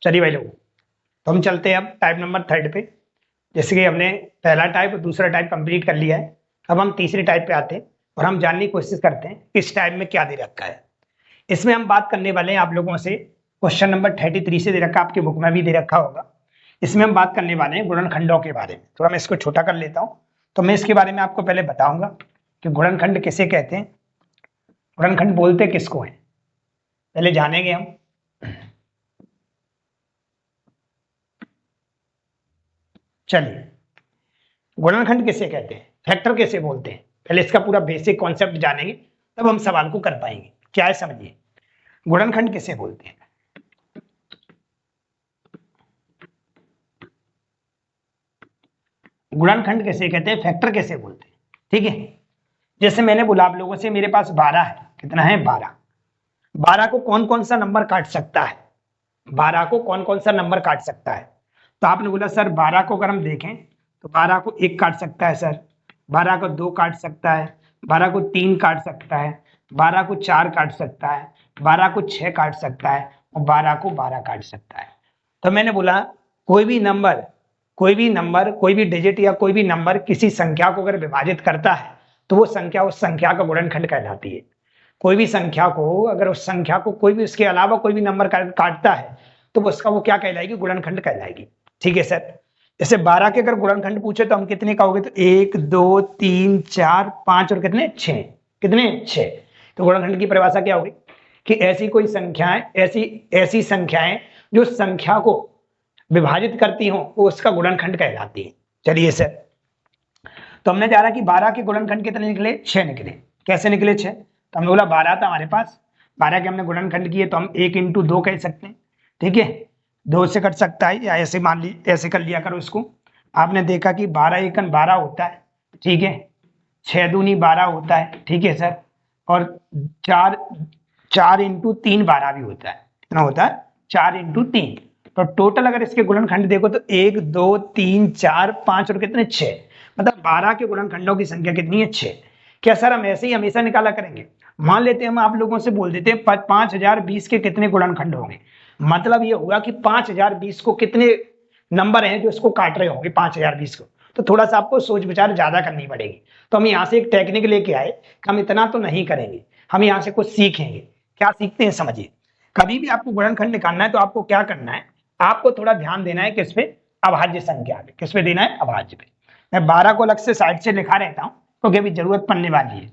चलिए भाई लोग, तो हम चलते हैं अब टाइप नंबर 3 पे। जैसे कि हमने पहला टाइप और दूसरा टाइप कंप्लीट कर लिया है, अब हम तीसरे टाइप पे आते हैं और हम जानने की कोशिश करते हैं कि इस टाइप में क्या दे रखा है। इसमें हम बात करने वाले हैं आप लोगों से, क्वेश्चन नंबर 33 से दे रखा, आपकी बुक में भी दे रखा होगा। इसमें हम बात करने वाले हैं गुणनखंडों के बारे में। थोड़ा मैं इसको छोटा कर लेता हूँ, तो मैं इसके बारे में आपको पहले बताऊंगा कि गुणनखंड किसे कहते हैं, गुणनखंड बोलते किसको हैं, पहले जानेंगे हम। चलिए, गुणनखंड किसे कहते हैं, फैक्टर किसे बोलते हैं, पहले इसका पूरा बेसिक कॉन्सेप्ट जानेंगे, तब हम सवाल को कर पाएंगे। क्या है समझिए, गुणनखंड किसे बोलते हैं। गुणनखंड किसे कहते हैं, फैक्टर किसे बोलते हैं, ठीक है। जैसे मैंने बोला आप लोगों से, मेरे पास 12 है, कितना है 12। 12 को कौन कौन सा नंबर काट सकता है, 12 को कौन कौन सा नंबर काट सकता है। तो आपने बोला सर 12 को अगर हम देखें तो 12 को 1 काट सकता है सर, 12 को 2 काट सकता है, 12 को 3 काट सकता है, 12 को 4 काट सकता है, 12 को 6 काट सकता है और 12 को 12 काट सकता है। तो मैंने बोला कोई भी नंबर, कोई भी डिजिट या कोई भी नंबर किसी संख्या को अगर विभाजित करता है तो वो संख्या उस संख्या का गुणनखंड कहलाती है। कोई भी संख्या को, अगर उस संख्या को कोई भी उसके अलावा कोई भी नंबर काटता है तो उसका वो क्या कहलाएगी, गुणनखंड कहलाएगी। ठीक है सर। जैसे 12 के अगर गुणनखंड पूछे तो हम कितने कहोगे, तो 1 2 3 4 5 और कितने 6, कितने 6। तो गुणनखंड की परिभाषा क्या होगी कि ऐसी कोई संख्याएं, ऐसी संख्याएं जो संख्या को विभाजित करती हो वो उसका गुणनखंड कहलाती है। चलिए सर, तो हमने जाना कि 12 के गुणनखंड कितने निकले, 6 निकले। कैसे निकले 6, तो हमने बोला 12 था हमारे पास, 12 के हमने गुणनखंड किए तो हम 1 × 2 कह सकते हैं। ठीक है, 2 से कट सकता है, या ऐसे मान ली, ऐसे कर लिया करो इसको। आपने देखा कि 12 × 1 = 12 होता है, ठीक है, 6 दूनी 12 होता है, ठीक है सर, और 4 × 3 12 भी होता है। कितना होता है, 4 × 3। तो टोटल अगर इसके गुणनखंड देखो तो 1 2 3 4 5 और कितने 6, मतलब 12 के गुणनखंडों की संख्या कितनी है, 6। क्या सर हम ऐसे ही हमेशा निकाला करेंगे, मान लेते हैं हम आप लोगों से बोल देते हैं 5020 के कितने गुणनखंड होंगे, मतलब ये हुआ कि 5020 को कितने नंबर हैं जो इसको काट रहे होंगे 5020 को, तो थोड़ा सा आपको सोच विचार ज्यादा करनी पड़ेगी। तो हम यहाँ से एक टेक्निक लेके आए कि हम इतना तो नहीं करेंगे, हम यहाँ से कुछ सीखेंगे। क्या सीखते हैं समझिए, कभी भी आपको गुणनखंड निकालना है तो आपको क्या करना है, आपको थोड़ा ध्यान देना है किस पे, अभाज्य संख्या पे। किस पे देना है, अभाज्य पे। मैं 12 को अलग से साइड से लिखा रहता हूँ क्योंकि अभी जरूरत पड़ने वाली है।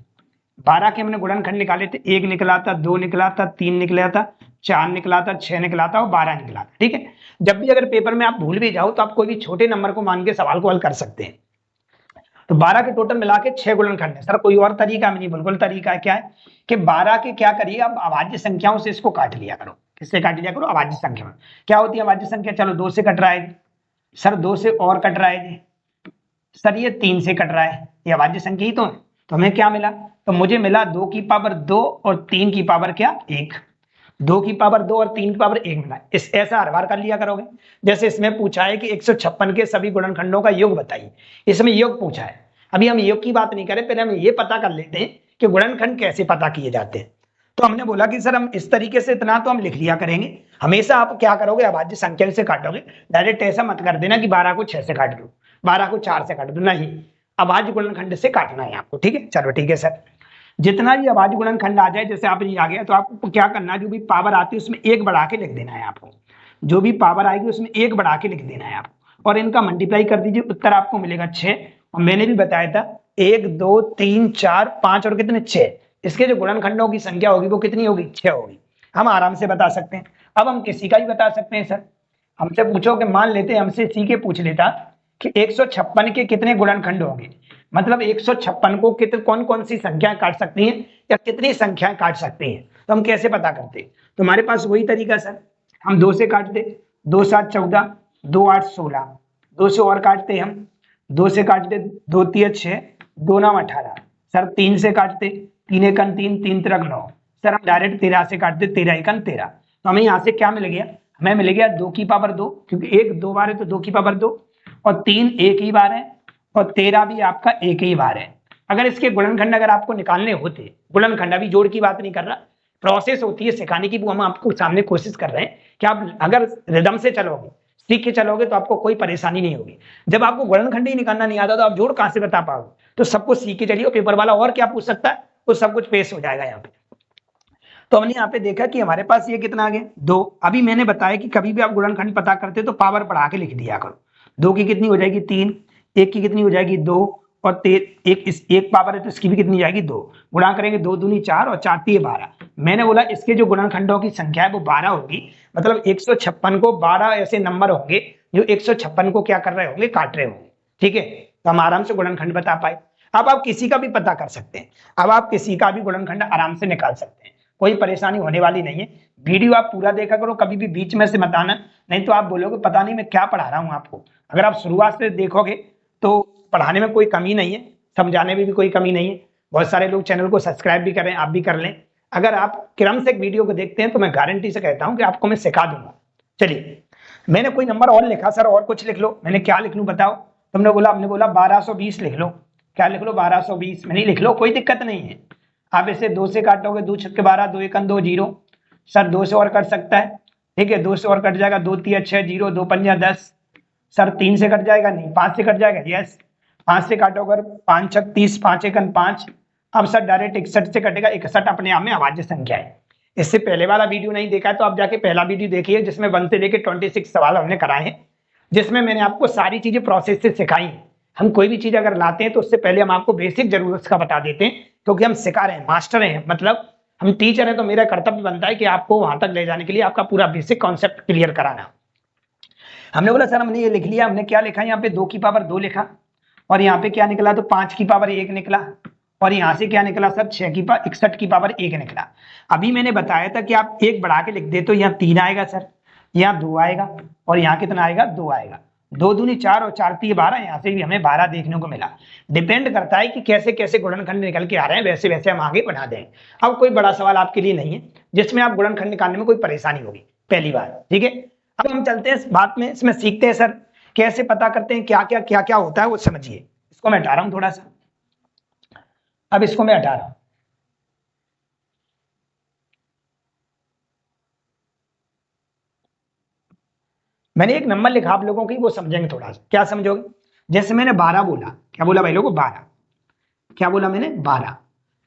12 के हमने गुणनखंड निकाले थे, 1 निकला था, 2 निकला था, 3 निकला था, 4 निकला था, 6 निकला था और 12 निकला था। ठीक है, जब भी अगर पेपर में आप भूल भी जाओ तो आप कोई भी छोटे नंबर को मान के सवाल को हल कर सकते हैं। तो 12 के टोटल मिला के 6 गुणनखंड है सर, कोई और तरीका नहीं, बिल्कुल तरीका है। क्या है कि 12 के क्या करिए, अब अभाज्य संख्याओं से इसको काट लिया करो। किससे काट लिया करो, अभाज्य संख्या में। क्या होती है अभाज्य संख्या, चलो 2 से कट रहा है सर, 2 से और कट रहा है सर, ये 3 से कट रहा है, ये अभाज्य संख्या ही तो है। तो हमें क्या मिला, तो मुझे मिला 2 की पावर 2 और 3 की पावर क्या 1, 2 की पावर 2 और 3 की पावर 1 मिला। इस ऐसा हर बार कर लिया करोगे। जैसे इसमें पूछा है कि 156 के सभी गुणनखंडों का योग बताइए, इसमें योग पूछा है। अभी हम योग की बात नहीं करें, पहले हम ये पता कर लेते हैं कि गुणनखंड कैसे पता किए जाते हैं। तो हमने बोला कि सर हम इस तरीके से इतना तो हम लिख लिया करेंगे। हमेशा आप क्या करोगे, अभाज्य संख्या से काटोगे, डायरेक्ट ऐसा मत कर देना कि 12 को 6 से काट दो, 12 को 4 से काट दो, नहीं, अभाज्य गुणनखंड से काटना है आपको। ठीक है, चलो ठीक है सर। जितना भी अभाज्य गुणनखंड आ जाए, जैसे आप ये आ गया तो आपको क्या करना है, जो भी पावर आती है उसमें 1 बढ़ा के लिख देना है आपको, जो भी पावर आएगी उसमें 1 बढ़ा के लिख देना है आपको, और इनका मल्टीप्लाई कर दीजिए, उत्तर आपको मिलेगा 6। और मैंने भी बताया था 1 2 3 4 5 और कितने 6, इसके जो गुणनखंडों की संख्या होगी वो कितनी होगी, 6 होगी। हम आराम से बता सकते हैं। अब हम किसी का भी बता सकते हैं सर, हमसे पूछो कि मान लेते हैं, हमसे सी के पूछ लेता कि 156 के कितने गुणनखंड होंगे, मतलब 156 को कितने कौन कौन सी संख्याएं काट सकती हैं या कितनी संख्याएं काट सकती हैं, तो हम कैसे पता करते। तो हमारे पास वही तरीका सर, हम 2 से काटते, 2 7 14, 2 8 16, 2 से और काटते हम, 2 से काटते 2 3 6, 2 9 18 सर, 3 से काटते, 3 1 3, 3 3 9 सर, हम डायरेक्ट 13 से काटते, 13 1 13। तो हमें यहाँ से क्या मिल गया, हमें मिल गया 2 की पावर 2, क्योंकि 1 2 बार है तो 2 की पावर 2, और 3 1 ही बार है, और 13 भी आपका 1 ही बार है। अगर इसके गुणनखंड अगर आपको निकालने होते, गुणनखंड अभी जोड़ की बात नहीं कर रहा, प्रोसेस होती है सिखाने की, वो हम आपको सामने कोशिश कर रहे हैं कि आप अगर रिदम से चलोगे, सीख के चलोगे तो आपको कोई परेशानी नहीं होगी। जब आपको गुणनखंड ही निकालना नहीं आता तो आप जोड़ कहां से बता पाओगे? तो सब कुछ सीख के चलिए, पेपर वाला और क्या पूछ सकता है वो सब कुछ पेश हो जाएगा यहाँ पे। तो हमने यहाँ पे देखा कि हमारे पास ये कितना आ गया 2। अभी मैंने बताया कि कभी भी आप गुणनखंड पता करते तो पावर बढ़ा के लिख दिया करो। 2 की कितनी हो जाएगी 3, 1 की कितनी हो जाएगी 2, और एक पावर है तो इसकी भी कितनी जाएगी 2। गुणा करेंगे 2 दूनी 4 और 4 3 12। मैंने बोला इसके जो गुणनखंडों की संख्या है वो 12 होगी, मतलब 156 को 12 ऐसे नंबर होंगे जो 156 को क्या कर रहे होंगे, काट रहे होंगे। ठीक है, तो हम आराम से गुणनखंड बता पाए। अब आप किसी का भी पता कर सकते हैं, अब आप किसी का भी गुणनखंड आराम से निकाल सकते हैं, कोई परेशानी होने वाली नहीं है। वीडियो आप पूरा देखा करो, कभी भी बीच में से बताना, नहीं तो आप बोलोगे पता नहीं मैं क्या पढ़ा रहा हूँ आपको। अगर आप शुरुआत से देखोगे तो पढ़ाने में कोई कमी नहीं है, समझाने में भी कोई कमी नहीं है। बहुत सारे लोग चैनल को सब्सक्राइब भी करें, आप भी कर लें। अगर आप क्रम से वीडियो को देखते हैं तो मैं गारंटी से कहता हूं कि आपको मैं सिखा दूंगा। चलिए, मैंने कोई नंबर और लिखा, सर और कुछ लिख लो। मैंने क्या लिख लूं बताओ? तुमने बोला, हमने बोला 1220 लिख लो। क्या लिख लो? 1220। मैंने लिख लो, कोई दिक्कत नहीं है। आप इसे 2 से काटोगे, 2 छक्के 12, 2 एकम 2 0। सर 2 से और कट सकता है, ठीक है, 2 से और कट जाएगा, 2 3 6 0, 2 पंजा 10। सर 3 से कट जाएगा, नहीं 5 से कट जाएगा, यस 5 से काटोगे 5 छक 30, 5 एकम 5। अब सर डायरेक्ट 61 से कटेगा, 61 अपने आप में अभाज्य संख्या है। इससे पहले वाला वीडियो नहीं देखा है तो आप जाके पहला वीडियो देखिए, जिसमें 1 से लेकर 26 सवाल हमने कराए हैं, जिसमें मैंने आपको सारी चीजें प्रोसेस से सिखाई हैं। हम कोई भी चीज अगर लाते हैं तो उससे पहले हम आपको बेसिक जरूरत का बता देते हैं, क्योंकि हम सिखा रहे हैं, मास्टर हैं, मतलब हम टीचर हैं, तो मेरा कर्तव्य बनता है कि आपको वहां तक ले जाने के लिए आपका पूरा बेसिक कॉन्सेप्ट क्लियर कराना। हमने बोला सर हमने ये लिख लिया, हमने क्या लिखा, यहाँ पे 2 की पावर 2 लिखा, और यहाँ पे क्या निकला, तो 5 की पावर 1 निकला, और यहाँ से क्या निकला सर 61 की पावर 1 निकला। अभी मैंने बताया था कि आप 1 बढ़ा के लिख दे तो यहाँ 3 आएगा सर, यहाँ 2 आएगा, और यहाँ कितना आएगा 2 आएगा। 2 दूनी 4 और 4 3 12, यहाँ से भी हमें 12 देखने को मिला। डिपेंड करता है कि कैसे कैसे गुणनखंड निकल के आ रहे हैं, वैसे वैसे हम आगे बढ़ा दें। अब कोई बड़ा सवाल आपके लिए नहीं है जिसमें आप गुणनखंड निकालने में कोई परेशानी होगी पहली बार, ठीक है। अब हम चलते हैं इस बात में, इसमें सीखते हैं सर कैसे पता करते हैं, क्या क्या होता है वो समझिए। इसको मैं हटा रहा हूं थोड़ा सा, अब इसको मैं हटा रहा हूं। मैंने एक नंबर लिखा आप लोगों की, वो समझेंगे थोड़ा सा। क्या समझोगे? जैसे मैंने 12 बोला, क्या बोला भाई लोगों? 12। क्या बोला मैंने? 12।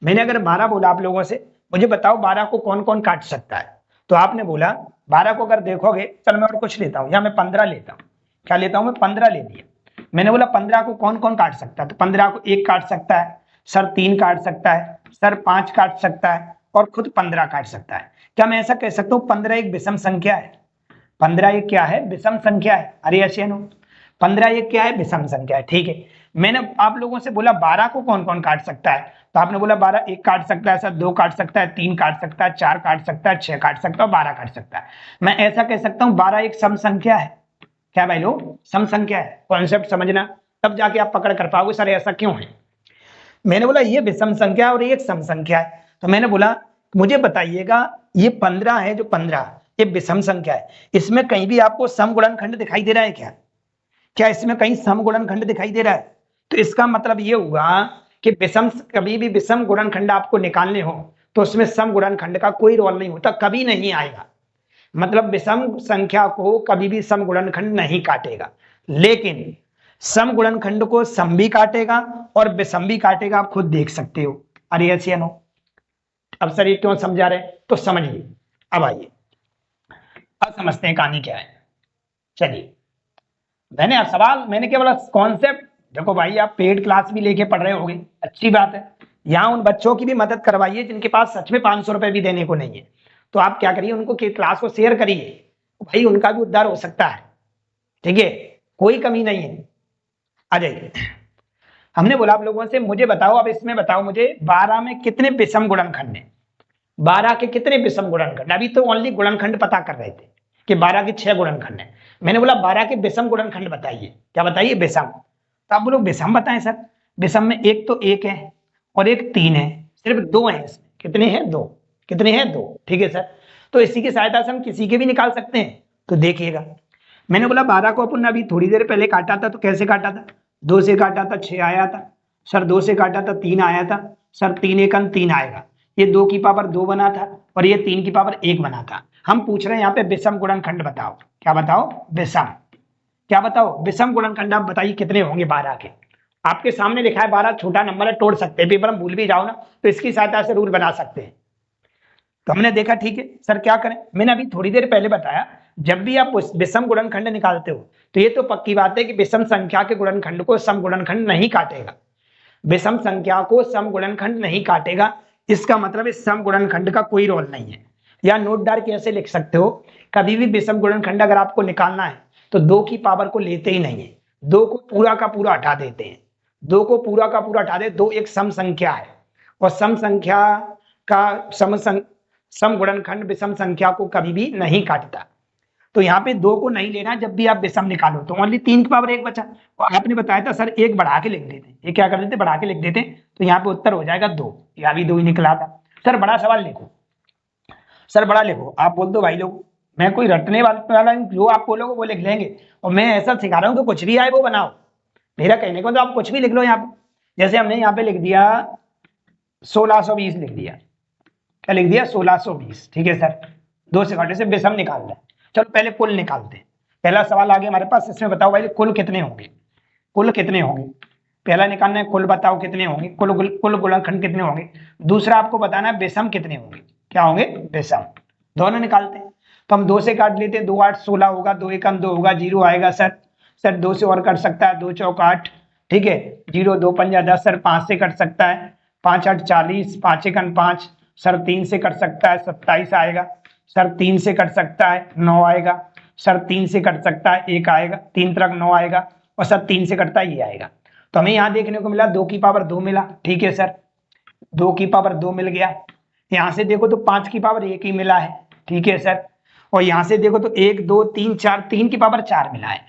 मैंने अगर 12 बोला आप लोगों से, मुझे बताओ 12 को कौन कौन काट सकता है? तो आपने बोला 12 को अगर देखोगे, चल मैं और कुछ लेता हूं, या मैं 15 लेता हूं। क्या लेता हूं मैं? 15 ले लिया। मैंने बोला 15 को कौन कौन काट सकता है? तो 15 को 1 काट सकता है सर, 3 काट सकता है सर, 5 काट सकता है, और खुद 15 काट सकता है। क्या मैं ऐसा कह सकता हूं 15 एक विषम संख्या है? 15 एक क्या है? विषम संख्या है। अरे ऐसे 15 एक क्या है? विषम संख्या है, ठीक है। मैंने आप लोगों से बोला 12 को कौन कौन काट सकता है? तो आपने बोला 12 1 काट सकता है सर, 2 काट सकता है, 3 काट सकता है, 4 काट सकता है, 6 काट सकता है, 12 काट सकता है। मैं ऐसा कह सकता हूं 12 एक सम संख्या है। क्या भाई लोग? सम संख्या है। कॉन्सेप्ट समझना, तब जाके आप पकड़ कर पाओगे सर ऐसा क्यों है। मैंने बोला ये विषम संख्या और ये एक सम संख्या है। तो मैंने बोला मुझे बताइएगा ये 15 है, जो 15 ये विषम संख्या है, इसमें कहीं भी आपको सम गुणनखंड दिखाई दे रहा है क्या? क्या इसमें कहीं सम गुणनखंड दिखाई दे रहा है? तो इसका मतलब ये हुआ कि विषम, कभी भी विषम गुणनखंड आपको निकालने हो तो उसमें सम गुणनखंड का कोई रोल नहीं होता, कभी नहीं आएगा। मतलब विषम संख्या को कभी भी सम गुणनखंड नहीं काटेगा, लेकिन सम गुणनखंड को सम भी काटेगा और विषम भी काटेगा। आप खुद देख सकते हो। अरे ऐसे नो, अब सर ये क्यों समझा रहे? तो समझिए। अब आइए, अब समझते हैं कहानी क्या है। चलिए, मैंने सवाल, मैंने केवल कॉन्सेप्ट, देखो भाई आप पेड क्लास भी लेके पढ़ रहे होगे, अच्छी बात है। यहाँ उन बच्चों की भी मदद करवाइए जिनके पास सच में 500 रुपए भी देने को नहीं है। तो आप क्या करिए, उनको क्लास को शेयर करिए, भाई उनका भी उद्धार हो सकता है, ठीक है, कोई कमी नहीं है। आ जाइए, हमने बोला आप लोगों से मुझे बताओ, अब इसमें बताओ मुझे 12 में कितने विषम गुणनखंड है? 12 के कितने विषम गुणनखंड? अभी तो ओनली गुणनखंड पता कर रहे थे कि 12 के 6 गुणनखंड है। मैंने बोला 12 के विषम गुणनखंड बताइए। क्या बताइए? विषम। तो आप बोलो विषम बताएं सर। विषम में एक तो 1 है और एक 3 है, सिर्फ 2 है इसमें। कितने हैं? 2। कितने हैं? 2, ठीक है सर। तो इसी की सहायता से हम किसी के भी निकाल सकते हैं। तो देखिएगा, मैंने बोला 12 को अपन अभी थोड़ी देर पहले काटा था, तो कैसे काटा था? 2 से काटा था, 6 आया था सर, 2 से काटा था 3 आया था सर, 3 एकम 3 आएगा। ये 2 की पावर 2 बना था और ये 3 की पावर 1 बना था। हम पूछ रहे हैं यहाँ पे विषम गुणनखंड बताओ। क्या बताओ? विषम। क्या बताओ? विषम गुणनखंड। आप बताइए कितने होंगे 12 के। आपके सामने लिखा है 12, छोटा नंबर है, तोड़ सकते हैं, पेपर में भूल भी जाओ ना तो इसकी सहायता से रूल बना सकते हैं। तो हमने देखा ठीक है सर क्या करें। मैंने अभी थोड़ी देर पहले बताया जब भी आप विषम गुणनखंड निकालते हो तो ये तो पक्की बात है कि विषम संख्या के गुणनखंड को सम गुणनखंड नहीं काटेगा। विषम संख्या को सम गुणनखंड नहीं काटेगा, इसका मतलब इस सम गुणनखंड का कोई रोल नहीं है। या नोट डाल के ऐसे लिख सकते हो, कभी भी विषम गुणनखंड अगर आपको निकालना है तो 2 की पावर को लेते ही नहीं है, 2 को पूरा का पूरा हटा देते हैं। 2 को पूरा का पूरा हटा दे। 2 एक सम संख्या है और सम संख्या का सम गुणनखंड विषम संख्या को कभी भी नहीं काटता। तो यहाँ पे 2 को नहीं लेना, जब भी आप विषम निकालो तो ओनली 3 की पावर 1 बचा। और आपने बताया था सर 1 बढ़ा के लिख देते, ये क्या कर देते? बढ़ा के लिख देते, तो यहाँ पे उत्तर हो जाएगा 2। यहाँ भी 2 ही निकला था। सर बड़ा सवाल लिखो, सर बड़ा लिखो। आप बोल दो भाई लोग मैं कोई रटने वाला जो आप बोलोगे वो लिख लेंगे, और मैं ऐसा सिखा रहा हूँ कि कुछ भी आए वो बनाओ। मेरा कहने को तो आप कुछ भी लिख लो यहाँ पे। जैसे हमने यहाँ पे लिख दिया 1620 लिख दिया। क्या लिख दिया? 1620। ठीक है सर, 2 से घाटे से विषम निकाल रहे हैं। चलो पहले कुल निकालते हैं। पहला सवाल आ गया हमारे पास, इसमें बताओ भाई कुल कितने होंगे? कुल कितने होंगे? पहला निकालना है कुल, बताओ कितने होंगे? कुल गुणनखंड कितने होंगे? दूसरा आपको बताना है विषम कितने होंगे। क्या होंगे? विषम। दोनों निकालते हैं। तो हम 2 से काट लेते हैं, 2 8 16 होगा, 2 1 2 होगा, 0 आएगा सर। सर 2 से और कट सकता है, 2 चौक 8, ठीक है, 0 2 पंजा 10। सर 5 से कट सकता है, 5 8 40, 5 1 5। सर 3 से कट सकता है, 27 आएगा। सर 3 से कट सकता है, 9 आएगा। सर 3 से कट सकता है, 1 आएगा। 3 तरक 9 आएगा। और सर 3 से कटता है, ये आएगा। तो हमें यहाँ देखने को मिला 2 की पावर 2 मिला। ठीक है सर, 2 की पावर 2 मिल गया। यहाँ से देखो तो 5 की पावर 1 ही मिला है। ठीक है सर, और यहाँ से देखो तो 1 2 3 4, 3 की पावर 4 मिला है।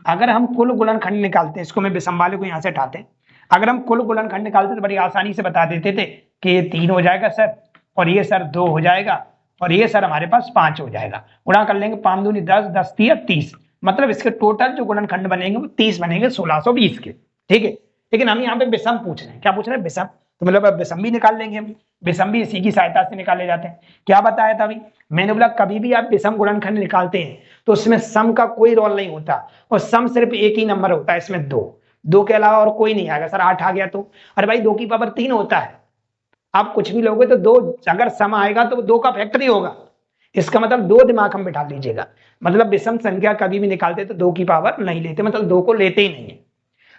अगर हम कुल गुणनखंड निकालते हैं, इसको मैं विषम वाले को यहाँ से हटाते हैं, अगर हम कुल गुणनखंड निकालते तो बड़ी आसानी से बता देते थे कि ये 3 हो जाएगा सर, और ये सर 2 हो जाएगा, और ये सर हमारे पास 5 हो जाएगा। गुणा कर लेंगे, 5 दूनी 10, 10 3 30। मतलब इसके टोटल जो गुणनखंड बनेंगे वो 30 बनेंगे 1620 के। ठीक है, लेकिन हम यहाँ पे विषम पूछ रहे हैं। क्या पूछ रहे हैं? विषम। तो मतलब अब विषम भी निकाल लेंगे हम। विषम भी इसी की सहायता से निकाले जाते हैं। क्या बताया था अभी मैंने? बोला कभी भी आप विषम गुणनखंड निकालते हैं तो उसमें सम का कोई रोल नहीं होता, और सम सिर्फ एक ही नंबर होता है, इसमें 2 के अलावा और कोई नहीं आएगा। सर 8 आ गया तो? अरे भाई 2 की पावर 3 होता है। आप कुछ भी लोगे तो 2, अगर सम आएगा तो 2 का फैक्टर ही होगा। इसका मतलब 2 दिमाग हम बिठा लीजिएगा। मतलब विषम संख्या कभी भी निकालते तो 2 की पावर नहीं लेते, मतलब 2 को लेते ही नहीं है।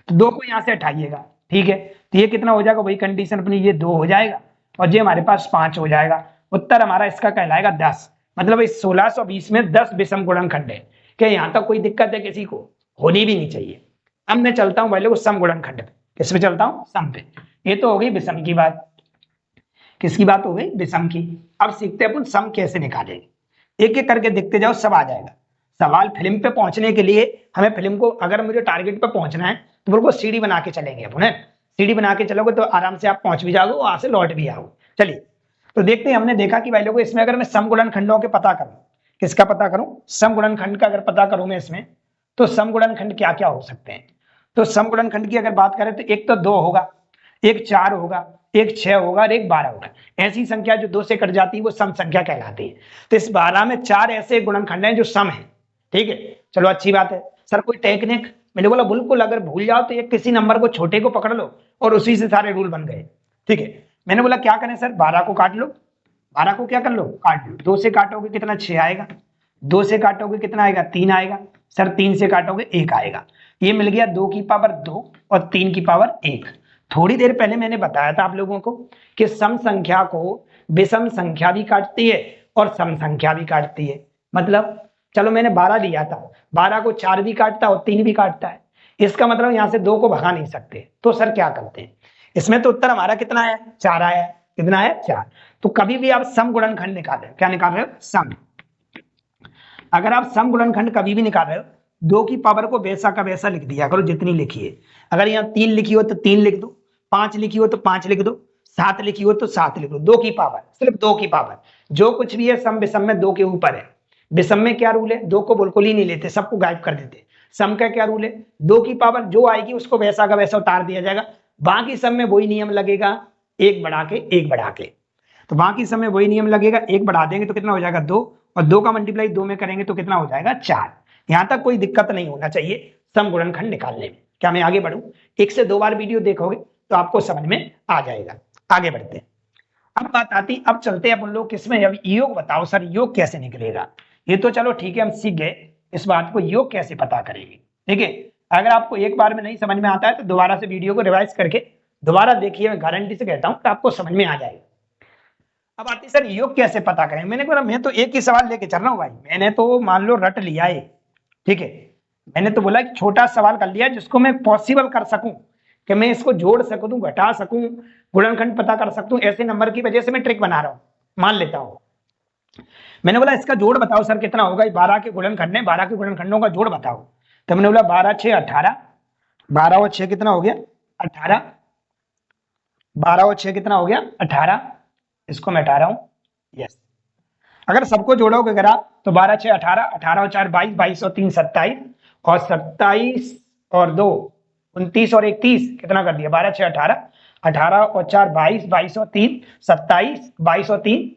तो 2 को यहां से हटाइएगा। ठीक है, तो ये कितना हो जाएगा? वही कंडीशन अपनी, ये 2 हो जाएगा और ये हमारे पास 5 हो जाएगा। उत्तर हमारा इसका कहलाएगा 10। मतलब इस 1620 में 10 विषम गुणनखंड है। क्या यहाँ तक कोई दिक्कत है किसी को? होनी भी नहीं चाहिए। अब मैं चलता हूँ पहले सम गुणनखंड पे। किस पे चलता हूँ? सम पे। ये तो हो गई विषम की बात। किसकी बात हो गई? विषम की। अब सीखते हैं अपन सम कैसे निकालेंगे। एक एक करके देखते जाओ, सब आ जाएगा। सवाल फिल्म पे पहुंचने के लिए हमें फिल्म को, अगर मुझे टारगेट पे पहुंचना है तो बिल्कुल सीढ़ी बना के चलेंगे अपन। सीढ़ी बना के चलोगे तो आराम से आप पहुंच भी जाओगे, वहां से लौट भी आओगे। चलिए तो देखते हैं। हमने देखा कि भाई लोगों इसमें अगर मैं सम गुणनखंडों के पता करूं, किसका पता करूं? सम गुणनखंड का अगर पता करूं मैं इसमें, तो सम गुणनखंड क्या क्या हो सकते हैं। तो सम गुणनखंड की अगर बात करें तो एक तो 2 होगा, एक 4 होगा, एक 6 होगा और एक 12 होगा। ऐसी संख्या जो 2 से कट जाती है वो सम संख्या कहलाती है। तो इस 12 में 4 ऐसे गुणनखंड हैं जो सम है। ठीक है, चलो अच्छी बात है। सर कोई टेक्निक? मैंने बोला बिल्कुल, अगर भूल जाओ तो एक किसी नंबर को छोटे को पकड़ लो और उसी से सारे रूल बन गए। ठीक है, मैंने बोला क्या करें सर? 12 को काट लो। 12 को क्या कर लो? काट लो। 2 से काटोगे कितना? 6 आएगा। 2 से काटोगे कितना आएगा? 3 आएगा। सर 3 से काटोगे 1 आएगा। ये मिल गया 2 की पावर 2 और 3 की पावर 1। थोड़ी देर पहले मैंने बताया था आप लोगों को कि सम संख्या को विषम संख्या भी काटती है और सम संख्या भी काटती है। मतलब चलो मैंने 12 लिया था, 12 को 4 भी काटता है और 3 भी काटता है। इसका मतलब यहां से 2 को भगा नहीं सकते। तो सर क्या करते हैं? इसमें तो उत्तर हमारा कितना है? 4 आया है। कितना है? 4। तो कभी भी आप सम गुणनखंड निकाल रहे हो, क्या निकाल रहे हो? सम। अगर आप सम गुणनखंड कभी भी निकाल रहे हो, 2 की पावर को वैसा का वैसा लिख दिया करो जितनी लिखी है। अगर यहाँ 3 लिखी हो तो 3 लिख दो, 5 लिखी हो तो 5 लिख दो, 7 लिखी हो तो 7 लिख दो। 2 की पावर, सिर्फ 2 की पावर। जो कुछ भी है सम विषम में 2 के ऊपर है। विषम में क्या रूल है? 2 को बिल्कुल ही नहीं लेते, सबको गायब कर देते। सम का क्या रूल है? 2 की पावर जो आएगी उसको वैसा का वैसा उतार दिया जाएगा। बाकी सब में वही नियम लगेगा, एक बढ़ा के एक बढ़ा के। तो बाकी समय वही नियम लगेगा, 1 बढ़ा देंगे तो कितना हो जाएगा 2, और 2 का मल्टीप्लाई 2 में करेंगे तो कितना हो जाएगा 4। यहां तक कोई दिक्कत नहीं होना चाहिए सम गुणनखंड निकालने में। क्या मैं आगे बढ़ूं? 1 से 2 बार वीडियो देखोगे तो आपको समझ में आ जाएगा। आगे बढ़ते हैं। अब बात आती, अब चलते हैं अपन लोग किसमें, अब योग बताओ सर योग कैसे निकलेगा। ये तो चलो ठीक है हम सीख गए, इस बात को योग कैसे पता करेंगे। ठीक है, अगर आपको एक बार में नहीं समझ में आता है तो दोबारा से वीडियो को रिवाइज करके दोबारा देखिए, मैं गारंटी से कहता हूं कि आपको समझ में आ जाएगा। अब आती सर योग कैसे पता करें। मैंने बोला मैं तो एक ही सवाल लेके चल रहा हूं भाई, मैंने तो मान लो रट लिया है। ठीक है, मैंने तो बोला कि छोटा सवाल कर लिया जिसको मैं पॉसिबल कर सकूं, कि मैं इसको जोड़ सकूं, घटा सकूं, गुणनखंड पता कर सकता हूं। ऐसे नंबर की वजह से मैं ट्रिक बना रहा हूं, मान लेता हूं। मैंने बोला इसका जोड़ बताओ सर कितना होगा, 12 के गुणनखंड है, 12 के गुणनखंडों का जोड़ बताओ। तो मैंने बोला 12 6 18, 12 और 6 कितना हो गया 18, 12 और 6 कितना हो गया 18, इसको मैं हटा रहा हूं। यस, अगर सबको जोड़ोगे अगर आप तो 12 6 18, 18 और 4 22, 22 और 3 27, और 27 और 2 29 और 1 30, कितना कर दिया 12 6 18, 18 और 4 22, 22 और 3 27, 22 और 3